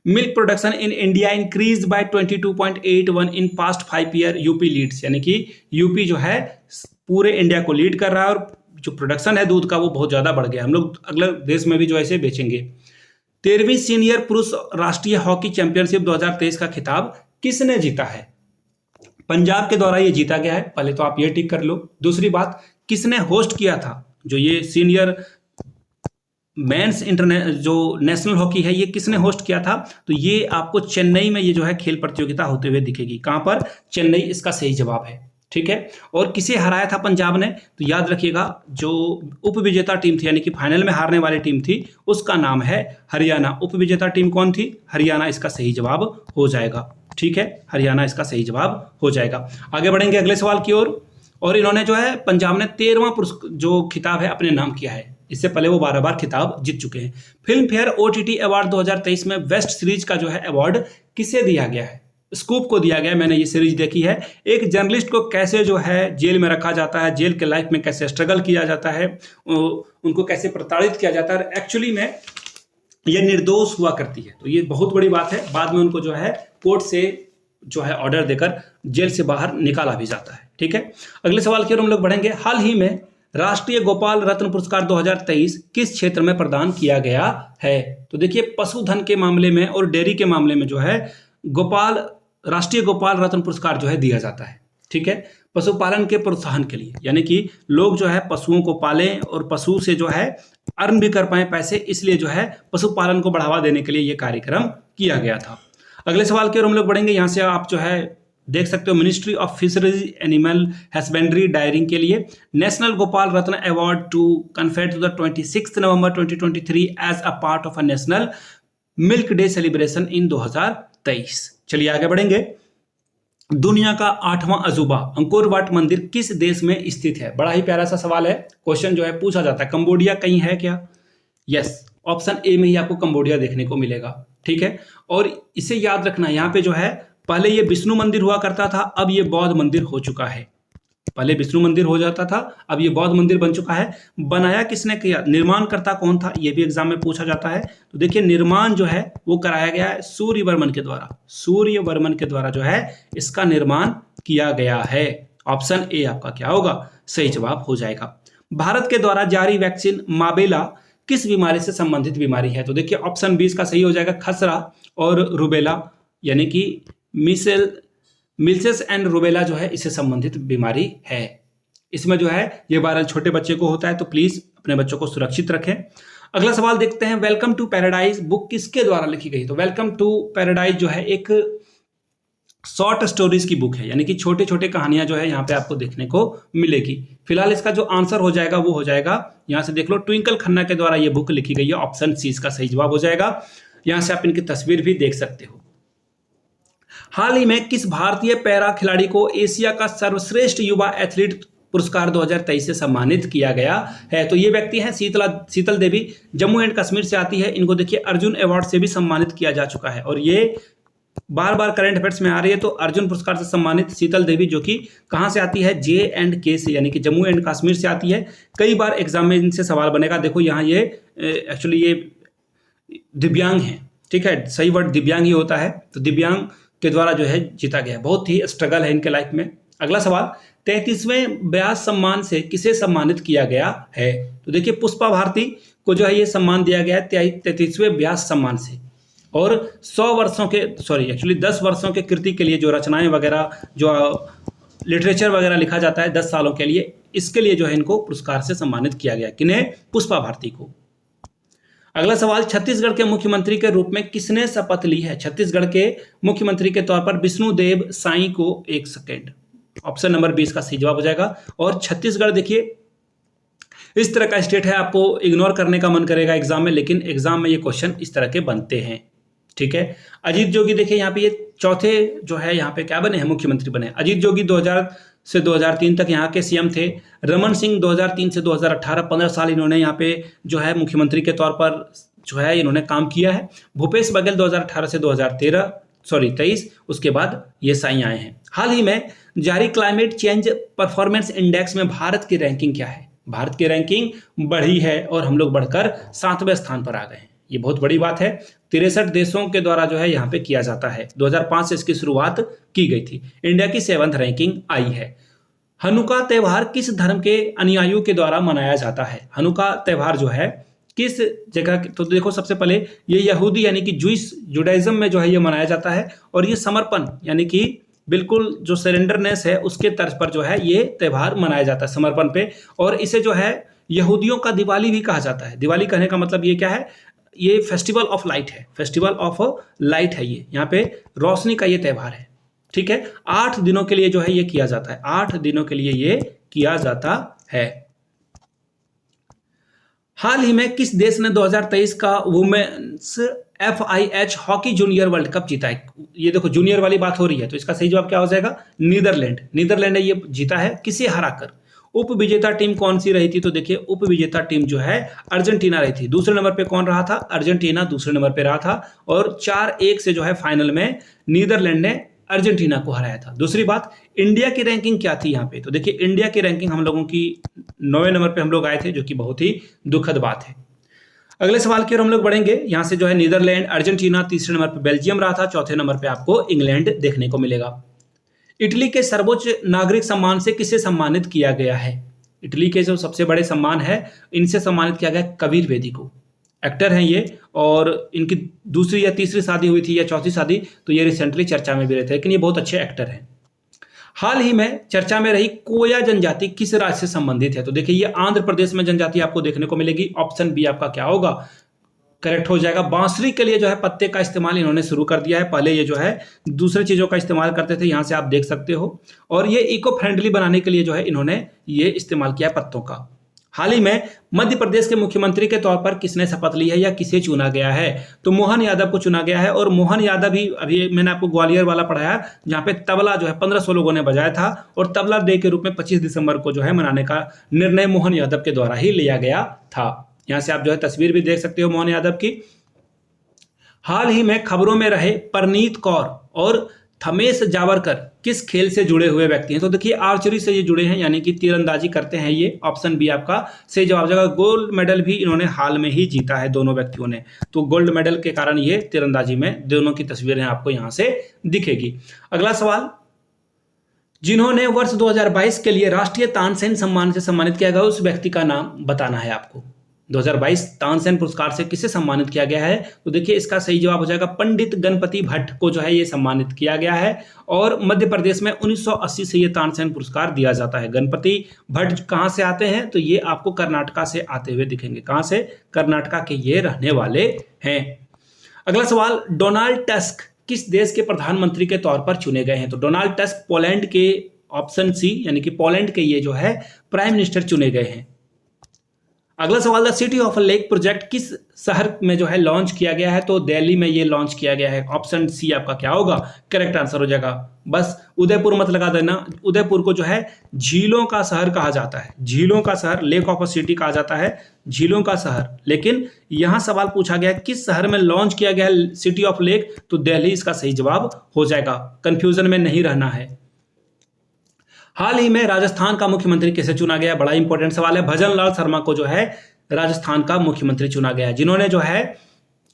Milk production in India increase by 22.81 in past 5 year, UP leads, यानी कि यूपी जो है पूरे इंडिया को लीड कर रहा है और जो प्रोडक्शन है दूध का वो बहुत ज़्यादा बढ़ गया। हम लोग अगले देश में भी जो ऐसे बेचेंगे। 13वीं सीनियर पुरुष राष्ट्रीय हॉकी चैंपियनशिप 2023 का खिताब किसने जीता है? पंजाब के द्वारा ये जीता गया है, पहले तो आप ये टिक कर लो। दूसरी बात, किसने होस्ट किया था जो ये सीनियर मेंस जो नेशनल हॉकी है, ये किसने होस्ट किया था? तो ये आपको चेन्नई में ये जो है खेल प्रतियोगिता होते हुए दिखेगी। कहां पर? चेन्नई इसका सही जवाब है। ठीक है। और किसे हराया था पंजाब ने? तो याद रखिएगा जो उपविजेता टीम थी, यानी कि फाइनल में हारने वाली टीम थी, उसका नाम है हरियाणा। उपविजेता टीम कौन थी? हरियाणा इसका सही जवाब हो जाएगा। ठीक है, हरियाणा इसका सही जवाब हो जाएगा। आगे बढ़ेंगे अगले सवाल की ओर। और इन्होंने जो है पंजाब ने 13वां जो खिताब है अपने नाम किया है। इससे पहले वो 12 बार खिताब जीत चुके हैं। फिल्म फेयर OTT अवार्ड 2023 में बेस्ट सीरीज का जो है अवार्ड किसे दिया गया है? स्कूप को दिया गया है। मैंने ये सीरीज देखी है। एक जर्नलिस्ट को कैसे जो है जेल में रखा जाता है, जेल के लाइफ में कैसे स्ट्रगल किया जाता है, उनको कैसे प्रताड़ित किया जाता है, एक्चुअली में ये निर्दोष हुआ करती है। तो ये बहुत बड़ी बात है। बाद में उनको जो है कोर्ट से जो है ऑर्डर देकर जेल से बाहर निकाला भी जाता है। ठीक है, अगले सवाल की ओर हम लोग बढ़ेंगे। हाल ही में राष्ट्रीय गोपाल रत्न पुरस्कार 2023 किस क्षेत्र में प्रदान किया गया है? तो देखिए, पशुधन के मामले में और डेयरी के मामले में जो है राष्ट्रीय गोपाल रत्न पुरस्कार जो है दिया जाता है। ठीक है, पशुपालन के प्रोत्साहन के लिए, यानी कि लोग जो है पशुओं को पालें और पशु से जो है अर्न भी कर पाए पैसे, इसलिए जो है पशुपालन को बढ़ावा देने के लिए ये कार्यक्रम किया गया था। अगले सवाल की ओर हम लोग बढ़ेंगे। यहाँ से आप जो है देख सकते हो, ministry of fisheries animal husbandry dairying के लिए national Gopal Ratna award to conferred to the 26 November 2023 as a part of a national milk day celebration in 2023। चलिए आगे बढ़ेंगे। दुनिया का 8वां अजूबा अंकोर वाट मंदिर किस देश में स्थित है? बड़ा ही प्यारा सा सवाल है। क्वेश्चन जो है पूछा जाता है, कंबोडिया कहीं है क्या? यस, ऑप्शन ए में ही आपको कंबोडिया देखने को मिलेगा। ठीक है, और इसे याद रखना, यहाँ पे जो है पहले ये विष्णु मंदिर हुआ करता था, अब ये बौद्ध मंदिर हो चुका है। पहले विष्णु मंदिर हो जाता था, अब ये बौद्ध मंदिर बन चुका है। बनाया किसने किया? निर्माणकर्ता कौन था? ये भी एग्जाम में पूछा जाता है। तो देखिए, निर्माण जो है वो कराया गया है सूर्यवर्मन के द्वारा। सूर्यवर्मन के द्वारा जो है इसका निर्माण किया गया है। ऑप्शन ए आपका क्या होगा? सही जवाब हो जाएगा। भारत के द्वारा जारी वैक्सीन माबेला किस बीमारी से संबंधित बीमारी है? तो देखिए, ऑप्शन 20 का सही हो जाएगा, खसरा और रुबेला, यानी कि मिल्सेस एंड रुबेला जो है इससे संबंधित बीमारी है। इसमें जो है ये वायरल छोटे बच्चे को होता है, तो प्लीज अपने बच्चों को सुरक्षित रखें। अगला सवाल देखते हैं। वेलकम टू पैराडाइज बुक किसके द्वारा लिखी गई? तो वेलकम टू पैराडाइज जो है एक शॉर्ट स्टोरीज की बुक है, यानी कि छोटे छोटे कहानियां जो है यहाँ पे आपको देखने को मिलेगी। फिलहाल इसका जो आंसर हो जाएगा वो हो जाएगा, यहाँ से देख लो, ट्विंकल खन्ना के द्वारा ये बुक लिखी गई है। ऑप्शन सी इसका सही जवाब हो जाएगा। यहाँ से आप इनकी तस्वीर भी देख सकते हो। हाल ही में किस भारतीय पैरा खिलाड़ी को एशिया का सर्वश्रेष्ठ युवा एथलीट पुरस्कार 2023 से सम्मानित किया गया है? तो ये व्यक्ति हैं शीतल देवी, जम्मू एंड कश्मीर से आती है। इनको देखिए अर्जुन अवार्ड से भी सम्मानित किया जा चुका है, और ये बार बार करंट अफेयर्स में आ रही है। तो अर्जुन पुरस्कार से सम्मानित शीतल देवी, जो कि कहाँ से आती है? J&K से, यानी कि जम्मू एंड कश्मीर से आती है। कई बार एग्जाम में इनसे सवाल बनेगा। देखो यहाँ ये एक्चुअली ये दिव्यांग है। ठीक है, सही वर्ड दिव्यांग ही होता है। तो दिव्यांग के द्वारा जो है जीता गया। बहुत ही स्ट्रगल है इनके लाइफ में। अगला सवाल, 33वें व्यास सम्मान से किसे सम्मानित किया गया है? तो देखिए, पुष्पा भारती को जो है ये सम्मान दिया गया है 33वें व्यास सम्मान से। और 10 वर्षों के कृति के लिए जो रचनाएं वगैरह, जो लिटरेचर वगैरह लिखा जाता है 10 सालों के लिए, इसके लिए जो है इनको पुरस्कार से सम्मानित किया गया। किन्हें? पुष्पा भारती को। अगला सवाल, छत्तीसगढ़ के मुख्यमंत्री के रूप में किसने शपथ ली है? छत्तीसगढ़ के मुख्यमंत्री के तौर पर विष्णुदेव साई को। एक सेकेंड, ऑप्शन नंबर 20 का सही जवाब हो जाएगा। और छत्तीसगढ़ देखिए इस तरह का स्टेट है, आपको इग्नोर करने का मन करेगा एग्जाम में, लेकिन एग्जाम में ये क्वेश्चन इस तरह के बनते हैं। ठीक है, अजीत जोगी देखिए यहाँ पे ये चौथे जो है यहाँ पे क्या बने हैं? मुख्यमंत्री बने। अजीत जोगी 2000 से 2003 तक यहाँ के सीएम थे। रमन सिंह 2003 से 2018 15 साल इन्होंने यहाँ पे जो है मुख्यमंत्री के तौर पर जो है इन्होंने काम किया है। भूपेश बघेल 2018 से 2023, उसके बाद ये साई आए हैं। हाल ही में जारी क्लाइमेट चेंज परफॉर्मेंस इंडेक्स में भारत की रैंकिंग क्या है? भारत की रैंकिंग बढ़ी है और हम लोग बढ़कर 7वें स्थान पर आ गए हैं। ये बहुत बड़ी बात है। 63 देशों के द्वारा जो है यहाँ पे किया जाता है। 2005 से इसकी शुरुआत की गई थी। इंडिया की 7th रैंकिंग आई है। हनुका त्यौहार किस धर्म के अनुयायियों के द्वारा मनाया जाता है? हनुका त्यौहार जो है किस जगह, तो देखो सबसे पहले ये यहूदी यानी कि जुडाइज्म में जो है ये मनाया जाता है, और ये समर्पण यानी कि बिल्कुल जो सरेंडरनेस है उसके तर्ज पर जो है ये त्यौहार मनाया जाता है, समर्पण पे। और इसे जो है यहूदियों का दिवाली भी कहा जाता है। दिवाली कहने का मतलब ये क्या है, ये फेस्टिवल ऑफ लाइट है, फेस्टिवल ऑफ लाइट है। ये यहाँ पे रोशनी का ये त्यौहार है, ठीक है। 8 दिनों के लिए जो है ये किया जाता है, 8 दिनों के लिए ये किया जाता है। हाल ही में किस देश ने 2023 का women's FIH hockey junior world cup जीता है? ये देखो जूनियर वाली बात हो रही है, तो इसका सही जवाब क्या हो जाएगा? नीदरलैंड। नीदरलैंड ने ये जीता है, किसे हराकर। उप विजेता टीम कौन सी रही थी? तो देखिए उप विजेता टीम जो है अर्जेंटीना रही थी। दूसरे नंबर पे कौन रहा था? अर्जेंटीना दूसरे नंबर पे रहा था, और 4-1 से जो है फाइनल में नीदरलैंड ने अर्जेंटीना को हराया था। दूसरी बात, इंडिया की रैंकिंग क्या थी यहाँ पे? तो देखिए इंडिया की रैंकिंग हम लोगों की 9वें नंबर पे हम लोग आए थे, जो कि बहुत ही दुखद बात है। अगले सवाल की ओर हम लोग बढ़ेंगे। यहाँ से जो है नीदरलैंड, अर्जेंटीना, तीसरे नंबर पे बेल्जियम रहा था, चौथे नंबर पे आपको इंग्लैंड देखने को मिलेगा। इटली के सर्वोच्च नागरिक सम्मान से किसे सम्मानित किया गया है? इटली के जो सबसे बड़े सम्मान है, इनसे सम्मानित किया गया कबीर बेदी को। एक्टर हैं ये, और इनकी दूसरी या तीसरी शादी हुई थी या चौथी शादी, तो ये रिसेंटली चर्चा में भी रहते हैं, लेकिन ये बहुत अच्छे एक्टर हैं। हाल ही में चर्चा में रही कोया जनजाति किस राज्य से संबंधित है? तो देखिए ये आंध्र प्रदेश में जनजाति आपको देखने को मिलेगी। ऑप्शन बी आपका क्या होगा? करेक्ट हो जाएगा। बांसुरी के लिए जो है पत्ते का इस्तेमाल इन्होंने शुरू कर दिया है। पहले ये जो है दूसरे चीजों का इस्तेमाल करते थे, यहाँ से आप देख सकते हो। और ये इको फ्रेंडली बनाने के लिए जो है इन्होंने ये इस्तेमाल किया पत्तों का। हाल ही में मध्य प्रदेश के मुख्यमंत्री के तौर पर किसने शपथ ली है या किसे चुना गया है? तो मोहन यादव को चुना गया है। और मोहन यादव ही अभी मैंने आपको ग्वालियर वाला पढ़ाया, जहाँ पे तबला जो है 1500 लोगों ने बजाया था, और तबला डे के रूप में 25 दिसंबर को जो है मनाने का निर्णय मोहन यादव के द्वारा ही लिया गया था। यहाँ से आप जो है तस्वीर भी देख सकते हो मोहन यादव की। हाल ही में खबरों में रहे परनीत कौर और थमेश जावरकर किस खेल से जुड़े हुए व्यक्ति हैं? तो देखिए आर्चरी से ये जुड़े हैं, यानी कि तीरंदाजी करते हैं ये। ऑप्शन बी आपका सही जवाब जाएगा। गोल्ड मेडल भी इन्होंने हाल में ही जीता है दोनों व्यक्तियों ने, तो गोल्ड मेडल के कारण ये तीरंदाजी में दोनों की तस्वीरें आपको यहां से दिखेगी। अगला सवाल, जिन्होंने वर्ष 2022 के लिए राष्ट्रीय तानसेन सम्मान से सम्मानित किया गया उस व्यक्ति का नाम बताना है आपको। 2022 तानसेन पुरस्कार से किसे सम्मानित किया गया है? तो देखिए इसका सही जवाब हो जाएगा पंडित गणपति भट्ट को जो है ये सम्मानित किया गया है। और मध्य प्रदेश में 1980 से ये तानसेन पुरस्कार दिया जाता है। गणपति भट्ट कहाँ से आते हैं? तो ये आपको कर्नाटका से आते हुए दिखेंगे। कहाँ से? कर्नाटका के ये रहने वाले हैं। अगला सवाल, डोनाल्ड टस्क किस देश के प्रधानमंत्री के तौर पर चुने गए हैं? तो डोनाल्ड टस्क पोलैंड के, ऑप्शन सी, यानी कि पोलैंड के ये जो है प्राइम मिनिस्टर चुने गए हैं। अगला सवाल, the city of lake project किस शहर में जो है लॉन्च किया गया है? तो दिल्ली में ये लॉन्च किया गया है। ऑप्शन सी आपका क्या होगा? करेक्ट आंसर हो जाएगा। बस उदयपुर मत लगा देना। उदयपुर को जो है झीलों का शहर कहा जाता है। झीलों का शहर, लेक ऑफ सिटी कहा जाता है, झीलों का शहर। लेकिन यहां सवाल पूछा गया किस शहर में लॉन्च किया गया है सिटी ऑफ लेक, तो दिल्ली इसका सही जवाब हो जाएगा। कंफ्यूजन में नहीं रहना है। हाल ही में राजस्थान का मुख्यमंत्री किसे चुना गया? बड़ा इंपॉर्टेंट सवाल है। भजन लाल शर्मा को जो है राजस्थान का मुख्यमंत्री चुना गया, जिन्होंने जो है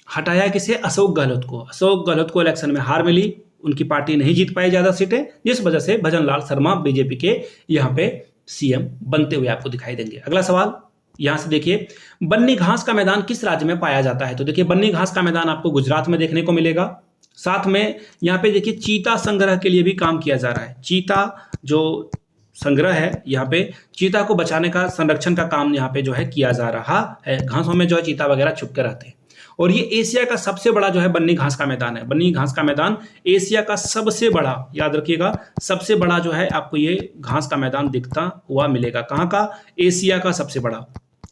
हटाया किसे? अशोक गहलोत को। अशोक गहलोत को इलेक्शन में हार मिली, उनकी पार्टी नहीं जीत पाई ज्यादा सीटें, जिस वजह से भजन लाल शर्मा बीजेपी के यहाँ पे सीएम बनते हुए आपको दिखाई देंगे। अगला सवाल यहां से देखिए, बन्नी घास का मैदान किस राज्य में पाया जाता है? तो देखिए बन्नी घास का मैदान आपको गुजरात में देखने को मिलेगा। साथ में यहाँ पे देखिए चीता संग्रह के लिए भी काम किया जा रहा है। चीता जो संग्रह है, यहाँ पे चीता को बचाने का, संरक्षण का काम यहाँ पे जो है किया जा रहा है। घासों में जो है चीता वगैरह छुप के रहते हैं। और ये एशिया का सबसे बड़ा जो है बन्नी घास का मैदान है। बन्नी घास का मैदान एशिया का सबसे बड़ा, याद रखिएगा, सबसे बड़ा जो है आपको ये घास का मैदान दिखता हुआ मिलेगा। कहाँ का? एशिया का सबसे बड़ा।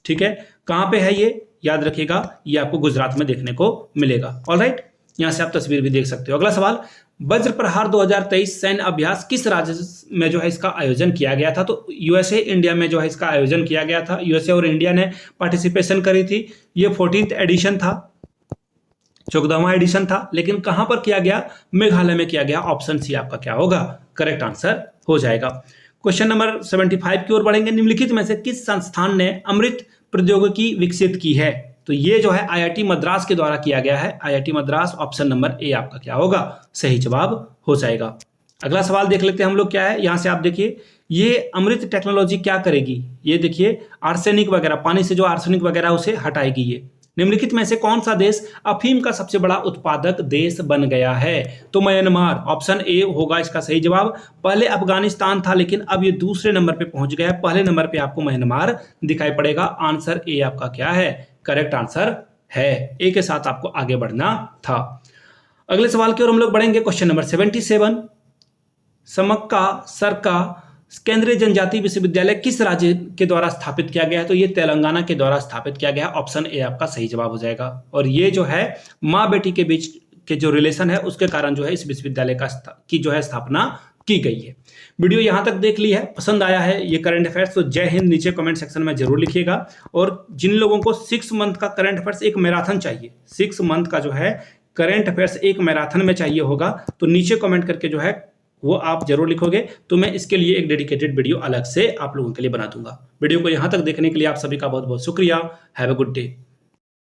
ठीक है, कहाँ पे है ये? याद रखिएगा, ये आपको गुजरात में देखने को मिलेगा। ऑलराइट, यहाँ से आप तस्वीर भी देख सकते हो। अगला सवाल, वज्र प्रहार 2023 सैन्य अभ्यास किस राज्य में जो है इसका आयोजन किया गया था? तो यूएसए, इंडिया में जो है इसका आयोजन किया गया था। यूएसए और इंडिया ने पार्टिसिपेशन करी थी। ये 14th एडिशन था, 14वां एडिशन था। लेकिन कहां पर किया गया? मेघालय में किया गया। ऑप्शन सी आपका क्या होगा? करेक्ट आंसर हो जाएगा। क्वेश्चन नंबर 75 की ओर बढ़ेंगे। निम्नलिखित में से किस संस्थान ने अमृत प्रौद्योगिकी विकसित की है? तो ये जो है आईआईटी मद्रास के द्वारा किया गया है। आईआईटी मद्रास, ऑप्शन नंबर ए आपका क्या होगा, सही जवाब हो जाएगा। अगला सवाल देख लेते हैं हम लोग, क्या है यहां से आप देखिए, ये अमृत टेक्नोलॉजी क्या करेगी, ये देखिए आर्सेनिक वगैरह, पानी से जो आर्सेनिक वगैरह उसे हटाएगी। ये निम्नलिखित में से कौन सा देश अफीम का सबसे बड़ा उत्पादक देश बन गया है, तो म्यांमार, ऑप्शन ए होगा इसका सही जवाब। पहले अफगानिस्तान था लेकिन अब ये दूसरे नंबर पे पहुंच गया है, पहले नंबर पे आपको म्यांमार दिखाई पड़ेगा। आंसर ए आपका क्या है, करेक्ट आंसर है। ए के साथ आपको आगे बढ़ना था। अगले सवाल की ओर हम लोग बढ़ेंगे, क्वेश्चन नंबर 77। समक्का सरका केंद्रीय जनजाति विश्वविद्यालय किस राज्य के द्वारा स्थापित किया गया है, तो ये तेलंगाना के द्वारा स्थापित किया गया है। ऑप्शन ए आपका सही जवाब हो जाएगा। और ये जो है माँ बेटी के बीच के जो रिलेशन है उसके कारण जो है इस विश्वविद्यालय की जो है स्थापना की गई है। वीडियो यहां तक देख ली है, पसंद आया है ये करंट अफेयर्स, तो जय हिंद नीचे कमेंट सेक्शन में जरूर लिखिएगा। और जिन लोगों को 6 मंथ का करंट अफेयर्स एक मैराथन चाहिए, 6 मंथ का जो है करंट अफेयर्स एक मैराथन में चाहिए होगा, तो नीचे कमेंट करके जो है वो आप जरूर लिखोगे, तो मैं इसके लिए एक डेडिकेटेड वीडियो अलग से आप लोगों के लिए बना दूंगा। वीडियो को यहां तक देखने के लिए आप सभी का बहुत बहुत शुक्रिया। Have a good day.